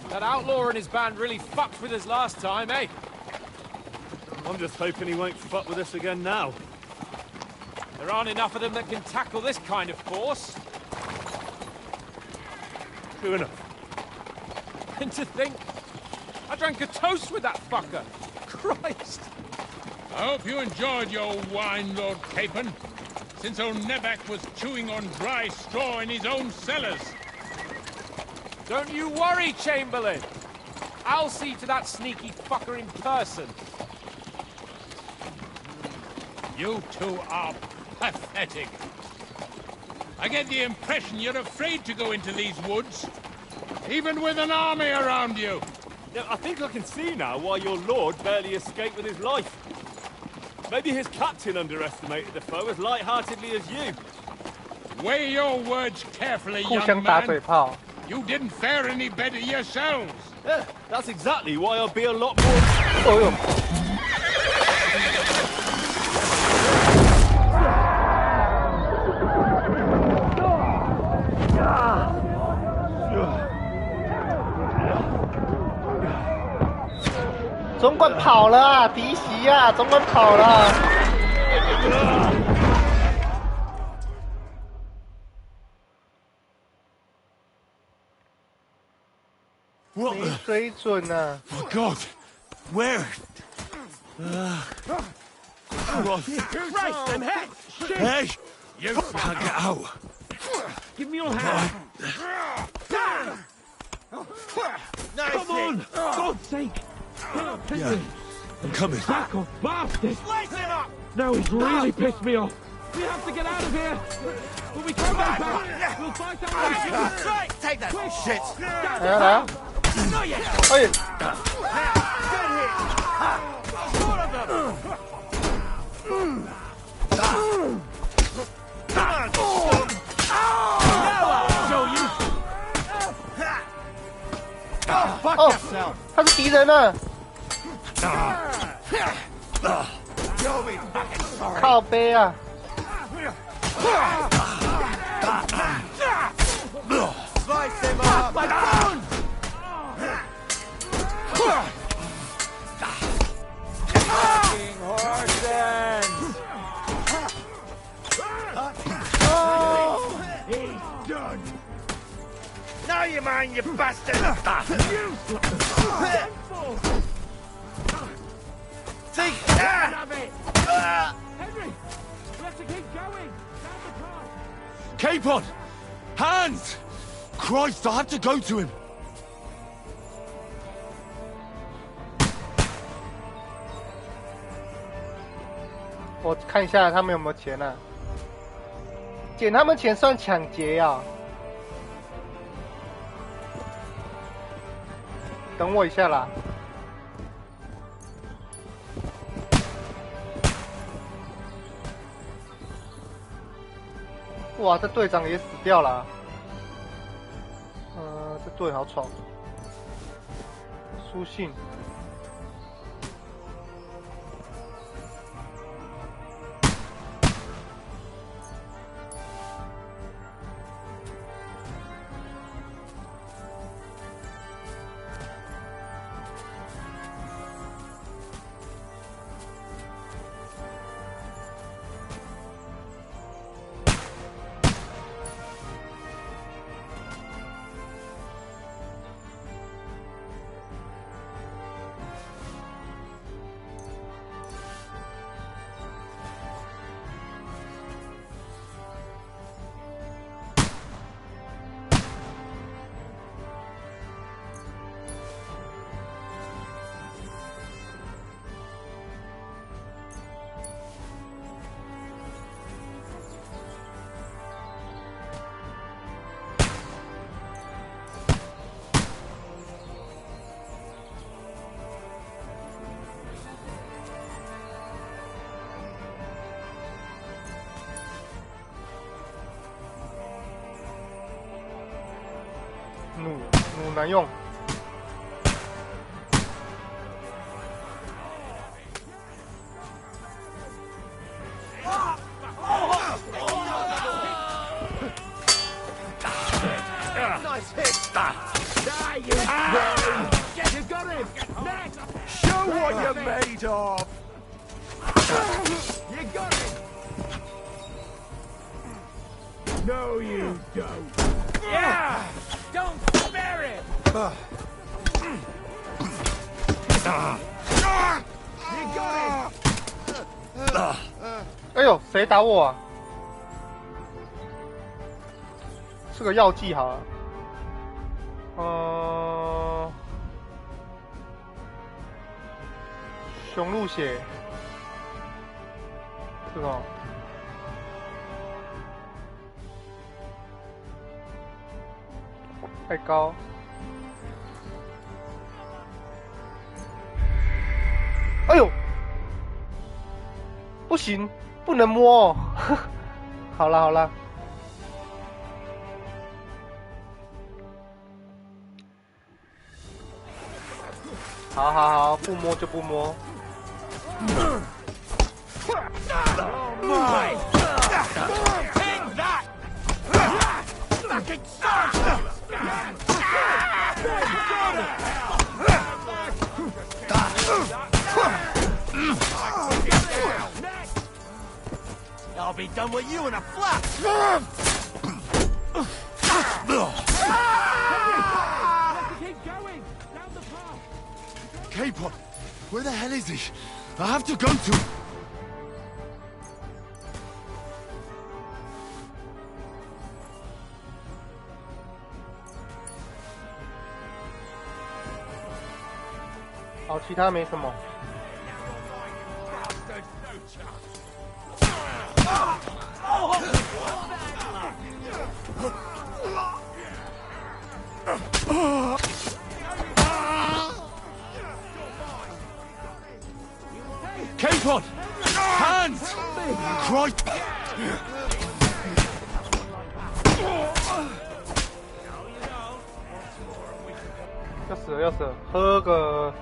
That outlaw and his band really fucked with us last time, eh? I'm just hoping he won't fuck with us again now. There aren't enough of them that can tackle this kind of force. True enough. And to think, I drank a toast with that fucker. Christ! I hope you enjoyed your wine, Lord Capon, since old Nebac was chewing on dry straw in his own cellars. Don't you worry, Chamberlain. I'll see to that sneaky fucker in person. You two are pathetic. I get the impression you're afraid to go into these woods, even with an army around you. Yeah, I think I can see now why your lord barely escaped with his life. Maybe his captain underestimated the foe as light-heartedly as you. Weigh your words carefully, 互 young 相打嘴 man. 炮。 You didn't fare any better yourselves. Yeah, that's exactly why I'll be a lot more... 哦呦！总管跑了啊！敌袭啊！总管跑了。没水准啊 For God! Where? Christ, I'm hit! Shit! Hey! You can't get out! Give me your hand! Nice Come on! For God's sake! Get up, Yeah, I'm coming. Back off, bastard! Slice him up! Now he's really pissed me off. We have to get out of here! But we can't go back! We'll fight our way through! Right, take that shit! 来啊来啊！哎！ 哦，他是敌人呢！靠背啊！ Slice him up! My phone! Fucking horses! Oh! He's done! Now you mind, you bastard! Take that! Henry! We have to keep going! Down the path! Capon! Hands! Christ, I have to go to him! 我看一下他们有没有钱啊？捡他们钱算抢劫呀？等我一下啦。哇，这队长也死掉了。这队好丑。书信。弩难用。Nice hit! There you go! You got him! Next! Show what you're made of! You got him! No, you don't! Yeah! Don't spare it! You got him! 哎呦，谁打我啊？是个药剂好了。雄鹿血，这个太高。哎呦，不行，不能摸哦。好啦好啦。好好好，不摸就不摸。I'll be done with you in a flash! Keep going! Down the path! K-Pod, where the hell is he? I have to go to...好，其他没什么。K-Pod! Hands! Christ! 要死了要死了，喝个。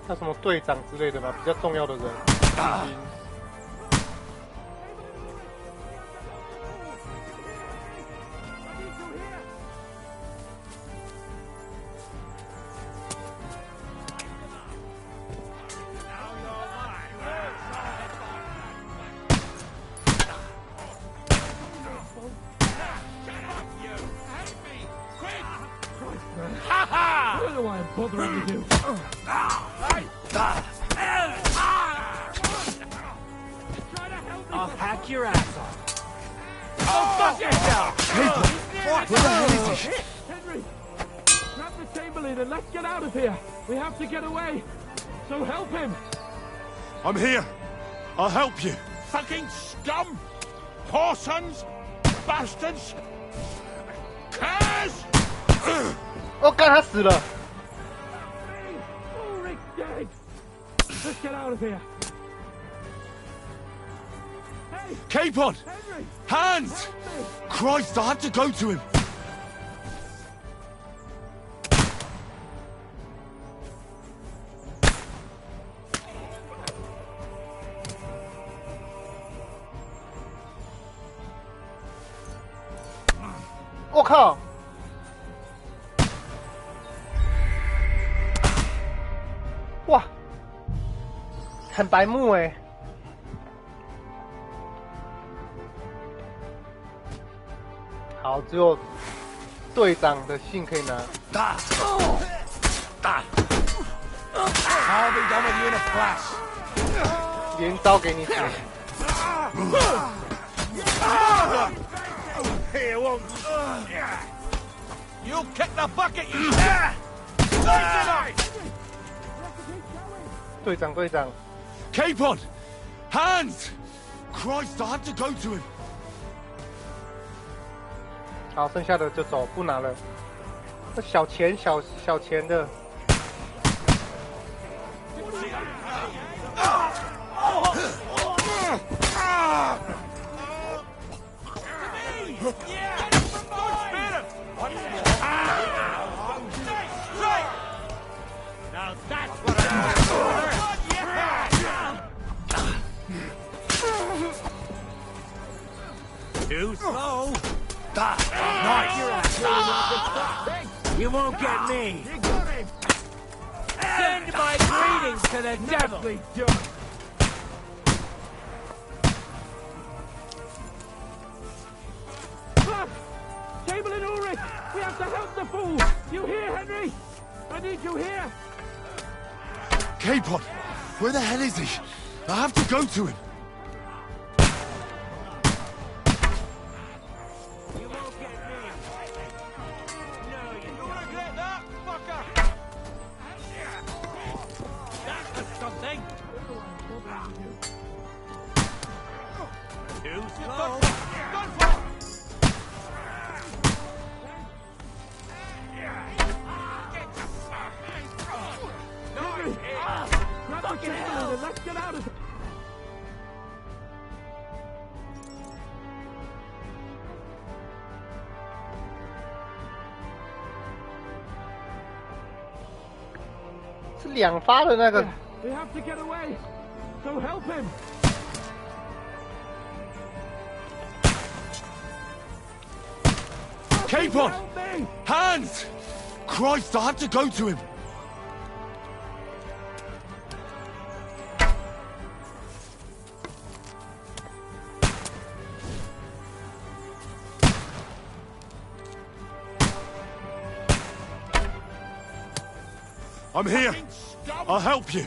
叫什么队长之类的吧，比较重要的人。Ha ha! I don't know why I'm bothering with you. I'll hack your ass off. Oh, fuck yourself! What the hell is he? Henry, grab the Chamberlain and let's get out of here. We have to get away. So help him. I'm here. I'll help you. Fucking scum! Whoresons! Bastards! Curs! 哦，干他死了。 Ulrich's dead. Let's get out of here. Cape on! Hands! Christ, I had to go to him. 我靠！哇，很白目哎。好，只有队长的信可以拿。打！打！ I'll be done with you in a flash. 连招给你死。 Here, won't you kick the bucket, you 队长，队长 Cape on! Hands! Christ, I had to go to him. 好，剩下的就走，不拿了。这小钱的。 Now that's what I Too slow. Nice. You won't get me. Send my greetings to the devil. Fuck! Chamberlain Ulrich! We have to help the fool! You hear, Henry? I need you here! Cape on! Where the hell is he? I have to go to him. You won't get me. No, you don't regret that, fucker! That's something! Too slow! Gun for it! Fucking hell! Let's get out of here!是两发的那个。 We have to get away. So help him. Cape on! Hands! Christ, I had to go to him. I'm here. I'll help you.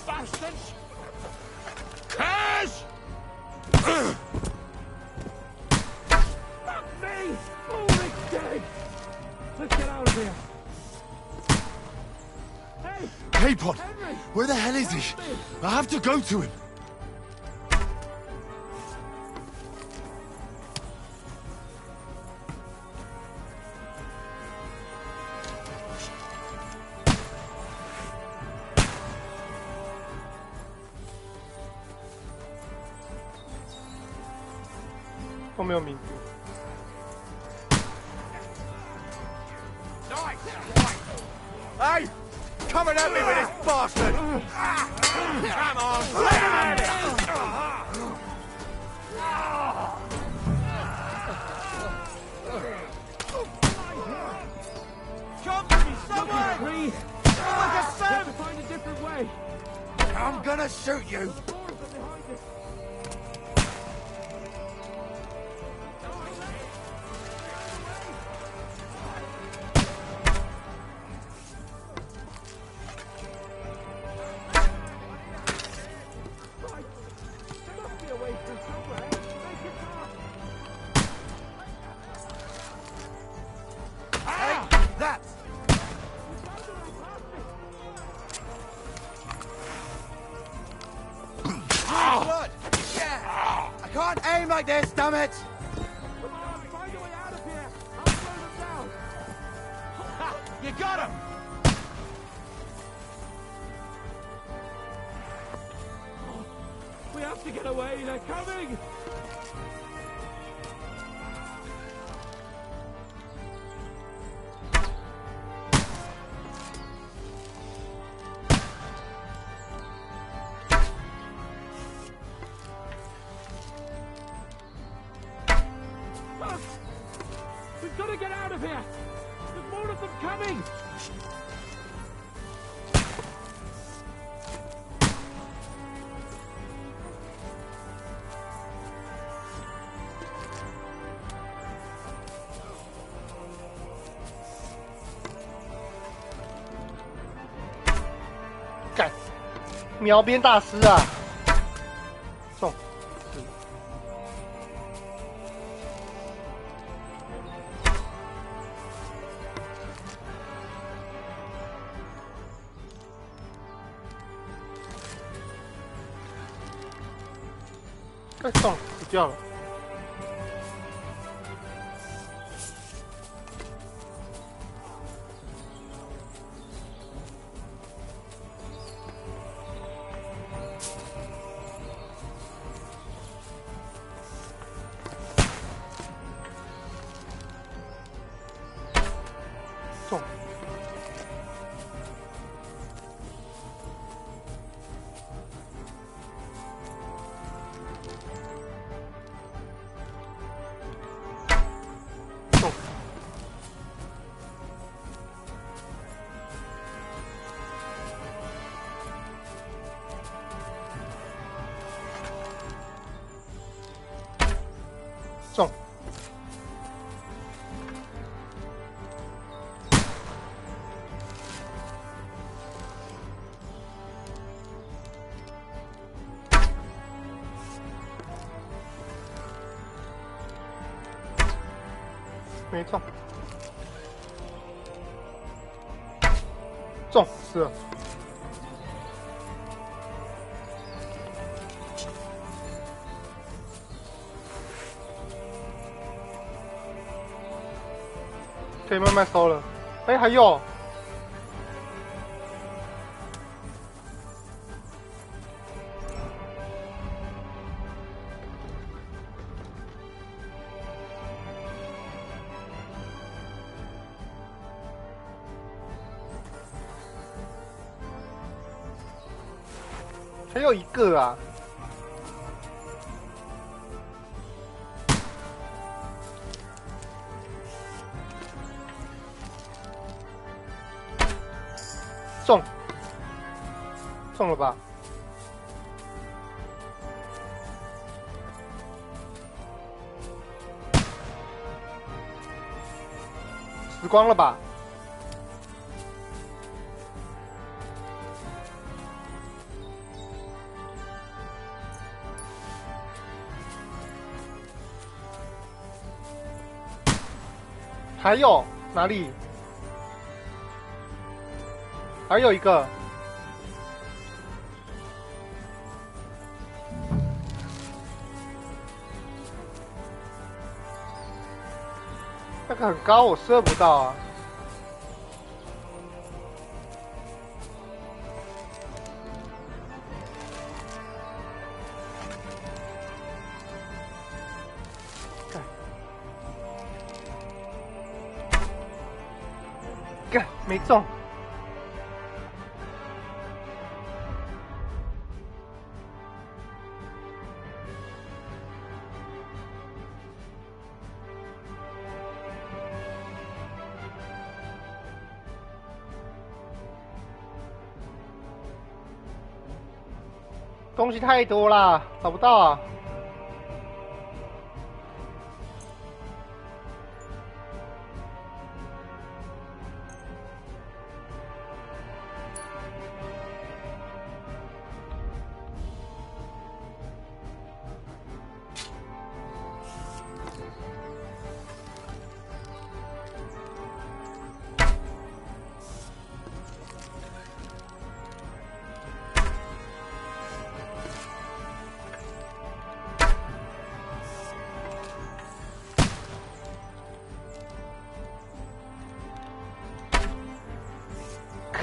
Bastards! Curs! Fuck me! Ulrich's dead! Let's get out of here. Hey! Cape on! Where the hell is he? I have to go to him. Hey! Coming at me with this bastard! Come on, let him at it! Come to me, someone! Have to find a different way. I'm gonna shoot you! can't aim like this, damn it! Come on, find a way out of here. I'll slow them down. Ha! You got him! We have to get away. They're coming. We've got to get out of here! There's more of them coming!干，秒边大师啊！中。哎，中，死掉了。中。中。没中。中，是。可以慢慢收了。哎，还有。还有一个啊。中，中了吧？死光了吧？还有哪里？还有一个，那个很高，我射不到啊。干，没中。东西太多啦，找不到啊。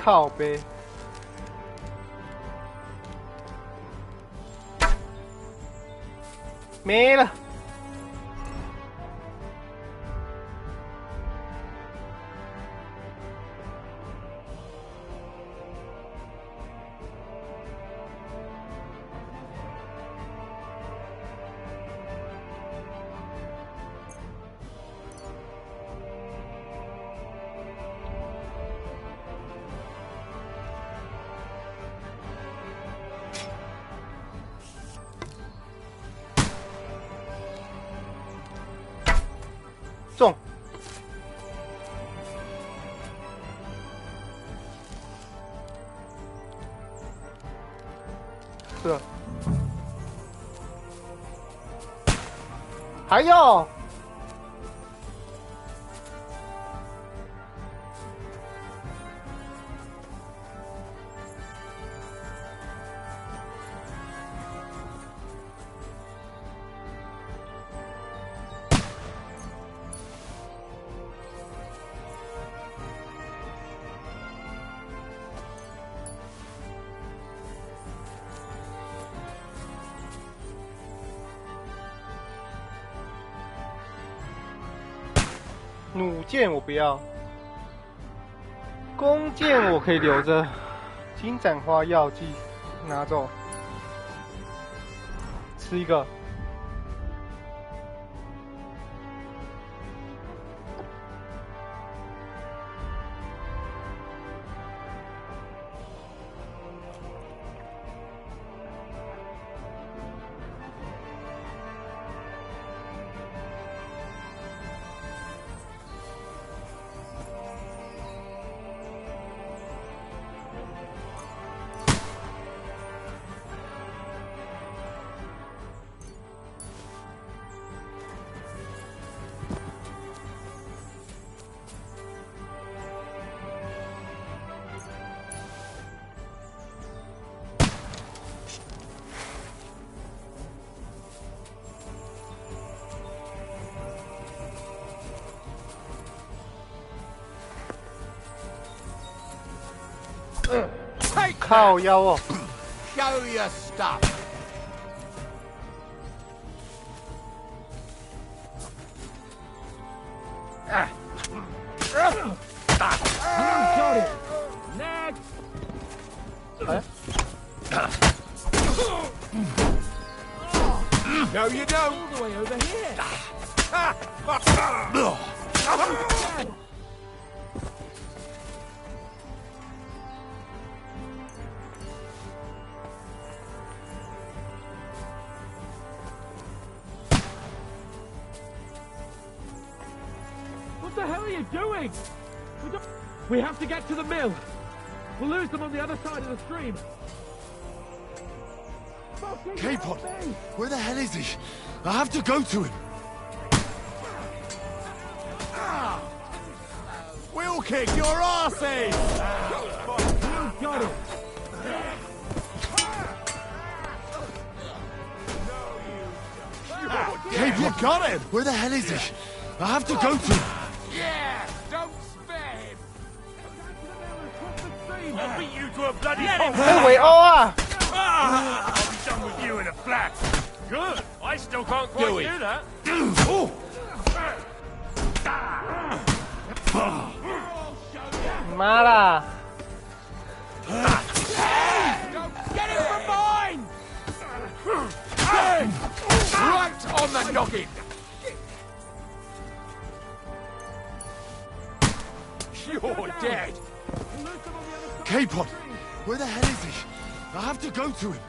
靠背。没了。中，是，还有，弩箭我不要，弓箭我可以留着，金盏花药剂拿走，吃一个。靠腰哦 ！Show your stuff. Got it. Next. No, you don't. All the way over here. What the hell are you doing? We have to get to the mill. We'll lose them on the other side of the stream. K-Pod, where the hell is he? I have to go to him. We'll kick your asses! You got it. K-Pod, you got him! Where the hell is he? I have to go to him. Yeah! Don't spare him! I'll beat you to a bloody pulp. Wait, oh! I'll be done with you in a flat. Good. I still can't quite do that. Mala. Get him from behind! Right on the noggin! You're dead! K-Pod, where the hell is he? I have to go to him.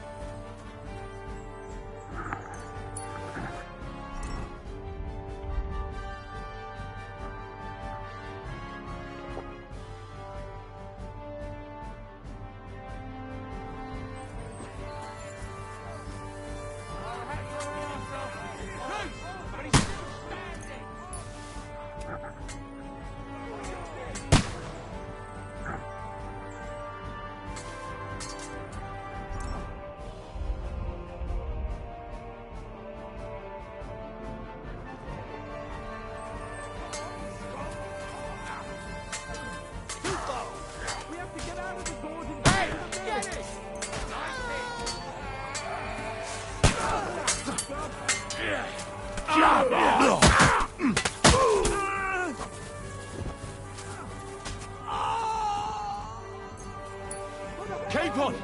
Capon!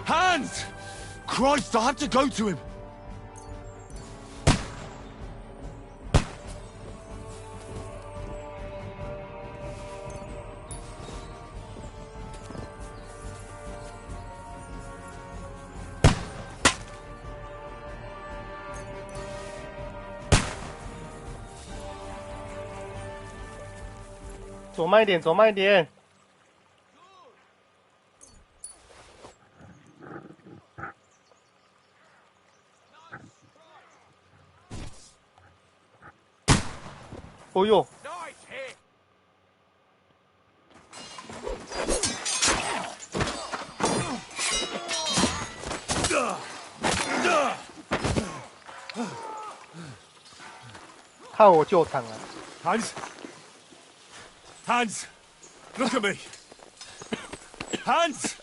Hands! Christ, I have to go to him!走慢一点，走慢一点。哦呦！看我救场啊 ！Hands! Hands! Look at me! Hands!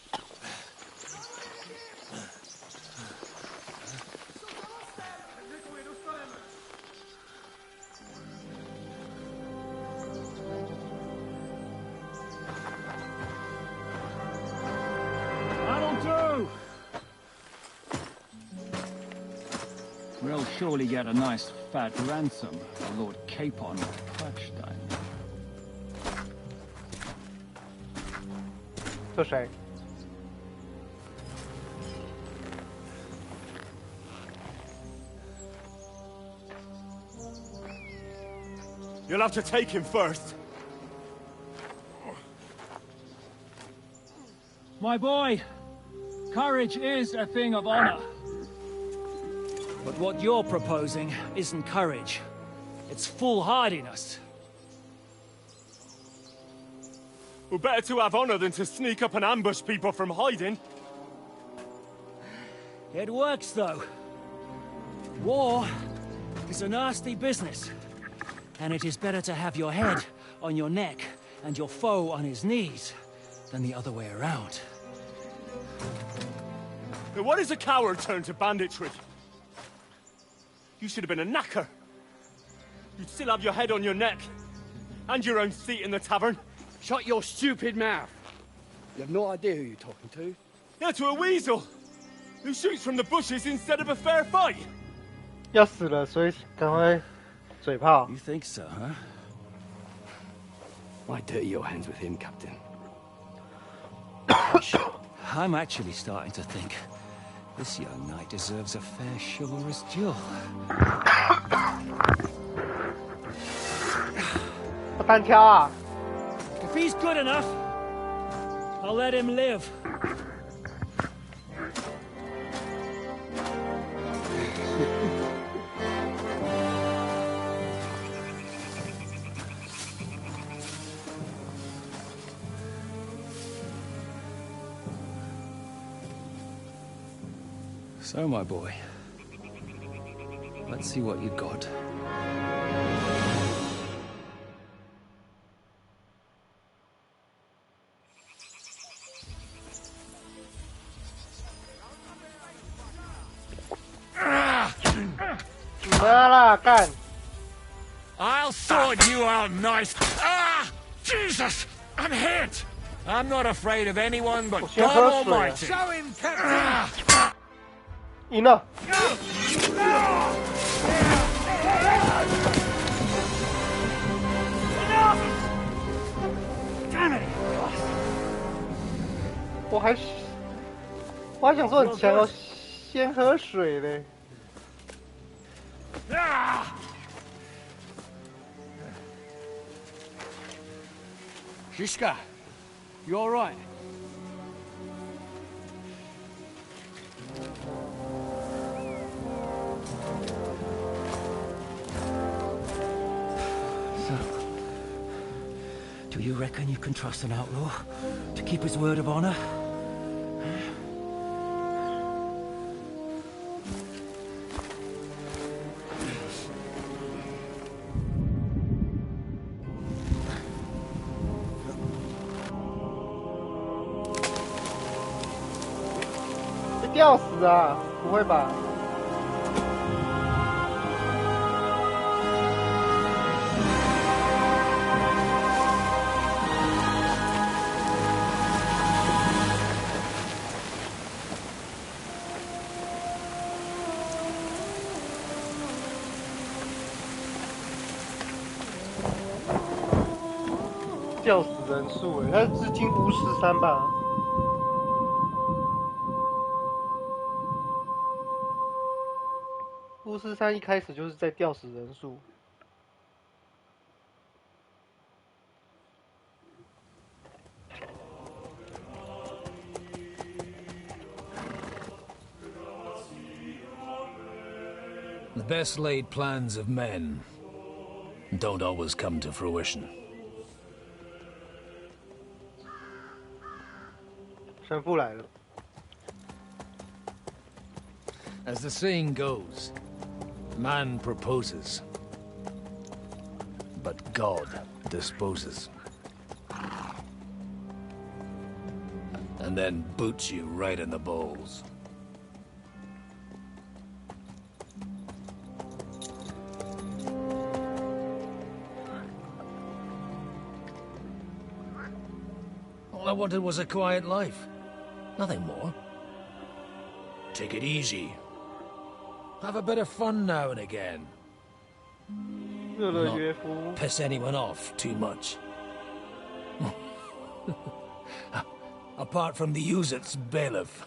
That'll do! We'll surely get a nice fat ransom for Lord Capon of Quackstein. 这谁？ You'll have to take him first. My boy, courage is a thing of honor. But what you're proposing isn't courage. It's foolhardiness. Well, better to have honor than to sneak up and ambush people from hiding. It works, though. War is a nasty business. And it is better to have your head on your neck and your foe on his knees than the other way around. Now, what is a coward turned to banditry? You should have been a knacker. You'd still have your head on your neck. And your own seat in the tavern. Shut your stupid mouth. You have no idea who you're talking to. Yeah, to a weasel. Who shoots from the bushes instead of a fair fight. 要死了，所以赶快嘴炮。 You think so, huh? Why dirty your hands with him, Captain? I'm actually starting to think this young knight deserves a fair chivalrous duel. 他单挑啊！ If he's good enough, I'll let him live. So, my boy, let's see what you got. I'll sort you out nice. Ah! Jesus! I'm hit! I'm not afraid of anyone but God Almighty. Show him, Captain! 赢了。我还想说很强哦，先喝水嘞。 Shishka, you all right? So, do you reckon you can trust an outlaw to keep his word of honor?吊死啊！不会吧？吊死人数哎，他是致敬巫师三吧？巫师三一开始就是在吊死人数。The best laid plans of men don't always come to fruition. 神父来了。As the saying goes, man proposes, but God disposes. And then boots you right in the balls. All I wanted was a quiet life. Nothing more. Take it easy. Have a bit of fun now and again. Not piss anyone off too much. Apart from the Uzit's bailiff.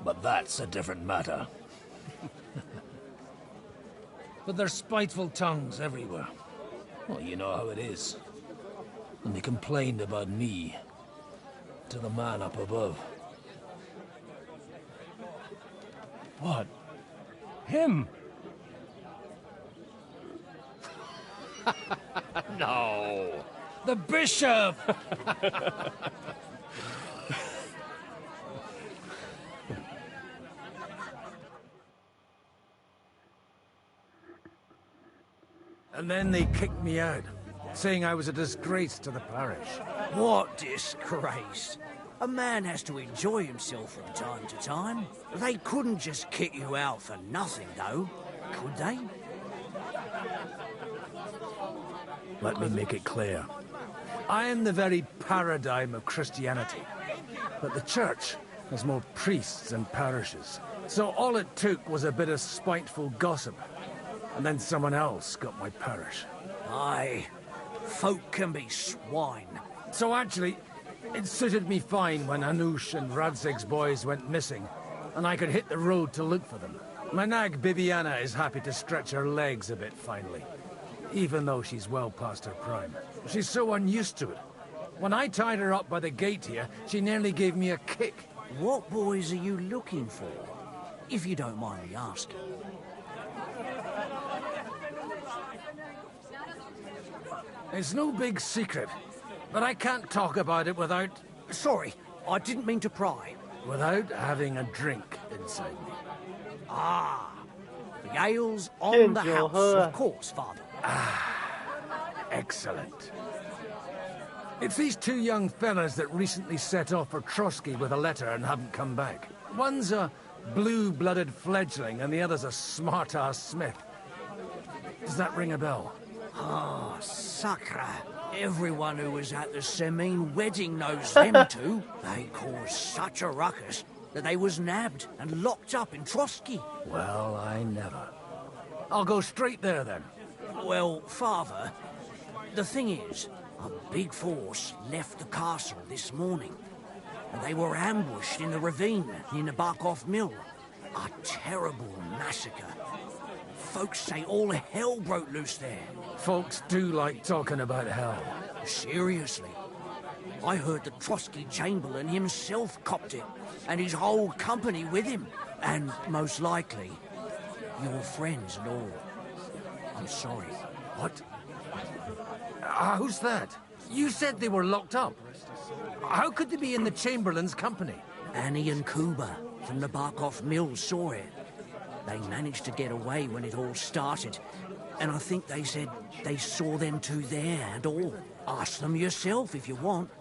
But that's a different matter. But there's spiteful tongues everywhere. Well, you know how it is. And they complained about me to the man up above. What? Him? No. The bishop! And then they kicked me out, saying I was a disgrace to the parish. What disgrace? A man has to enjoy himself from time to time. They couldn't just kick you out for nothing, though, could they? Let me make it clear. I am the very paradigm of Christianity. But the church has more priests and parishes. So all it took was a bit of spiteful gossip. And then someone else got my parish. Aye, folk can be swine. So actually, it suited me fine when Anush and Radzig's boys went missing, and I could hit the road to look for them. My nag Bibiana is happy to stretch her legs a bit finally, even though she's well past her prime. She's so unused to it. When I tied her up by the gate here, she nearly gave me a kick. What boys are you looking for, if you don't mind me asking? It's no big secret, but I can't talk about it without... Sorry, I didn't mean to pry. Without having a drink inside me. Ah, the ale's on the house, of course, Father. Excellent. It's these two young fellas that recently set off for Trotsky with a letter and haven't come back. One's a blue-blooded fledgling and the other's a smart-ass smith. Does that ring a bell? Ah, Sakra. Everyone who was at the Semine wedding knows them two. They caused such a ruckus that they was nabbed and locked up in Trotsky. Well, I never. I'll go straight there, then. Well, Father, the thing is, a big force left the castle this morning, and they were ambushed in the ravine near Nabarkov Mill. A terrible massacre. Folks say all hell broke loose there. Folks do like talking about hell. Seriously. I heard the Trotsky Chamberlain himself copped it, and his whole company with him. And most likely, your friends and all. I'm sorry. What? Who's that? You said they were locked up. How could they be in the Chamberlain's company? Annie and Kuba from the Nabarkov Mill saw it. They managed to get away when it all started. And I think they said they saw them two there and all. Ask them yourself if you want.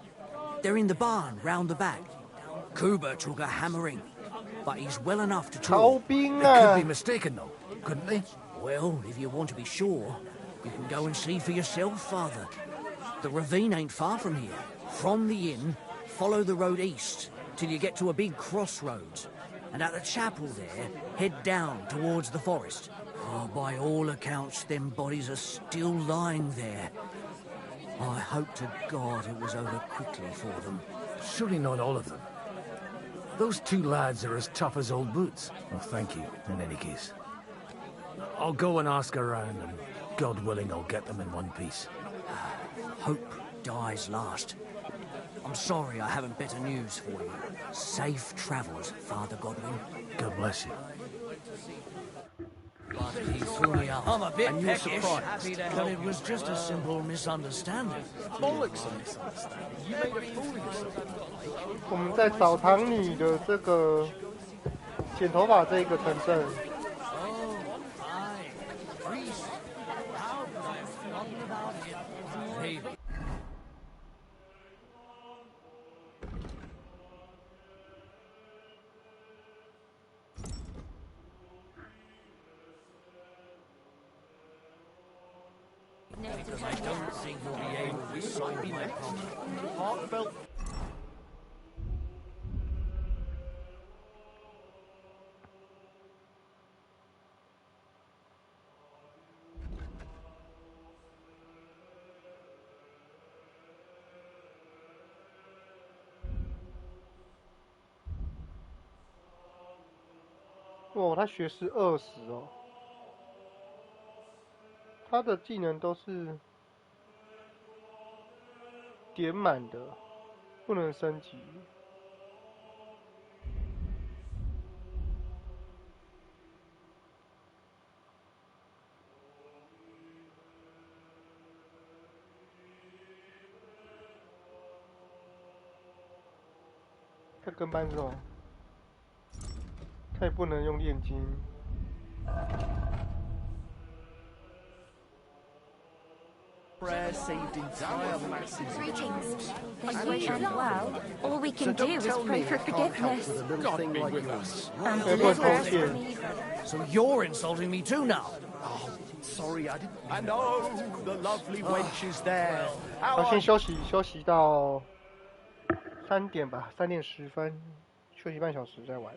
They're in the barn round the back. Kuba took a hammering, but he's well enough to talk. They could be mistaken, though, couldn't they? Well, if you want to be sure, you can go and see for yourself, Father. The ravine ain't far from here. From the inn, follow the road east till you get to a big crossroads. And at the chapel there, head down towards the forest. Oh, by all accounts, them bodies are still lying there. I hope to God it was over quickly for them. Surely not all of them. Those 2 lads are as tough as old boots. Well, thank you, in any case. I'll go and ask around, and God willing, I'll get them in one piece. Hope dies last. I'm sorry I haven't better news for you. Safe travels, Father Godwin. God bless you. He threw me up. I'm a bit peckish, but it was just a simple misunderstanding. Bollocks a misunderstanding. You made a fool of yourself. 我们在澡堂里的这个剪头发这个城镇。Because I don't think you'll be able to solve my problem. Heartfelt. 哇，他学士20哦，他的技能都是点满的，不能升级。他跟班这他也不能用炼金。Saved entire masses. Greetings. Are you well? All we can do is pray for forgiveness. God be with us. And deliverance from evil. So you're insulting me too now? Oh, sorry, I didn't. And oh, the lovely wench is there. 好，先休息到3点吧，3点10分，休息半小时再玩。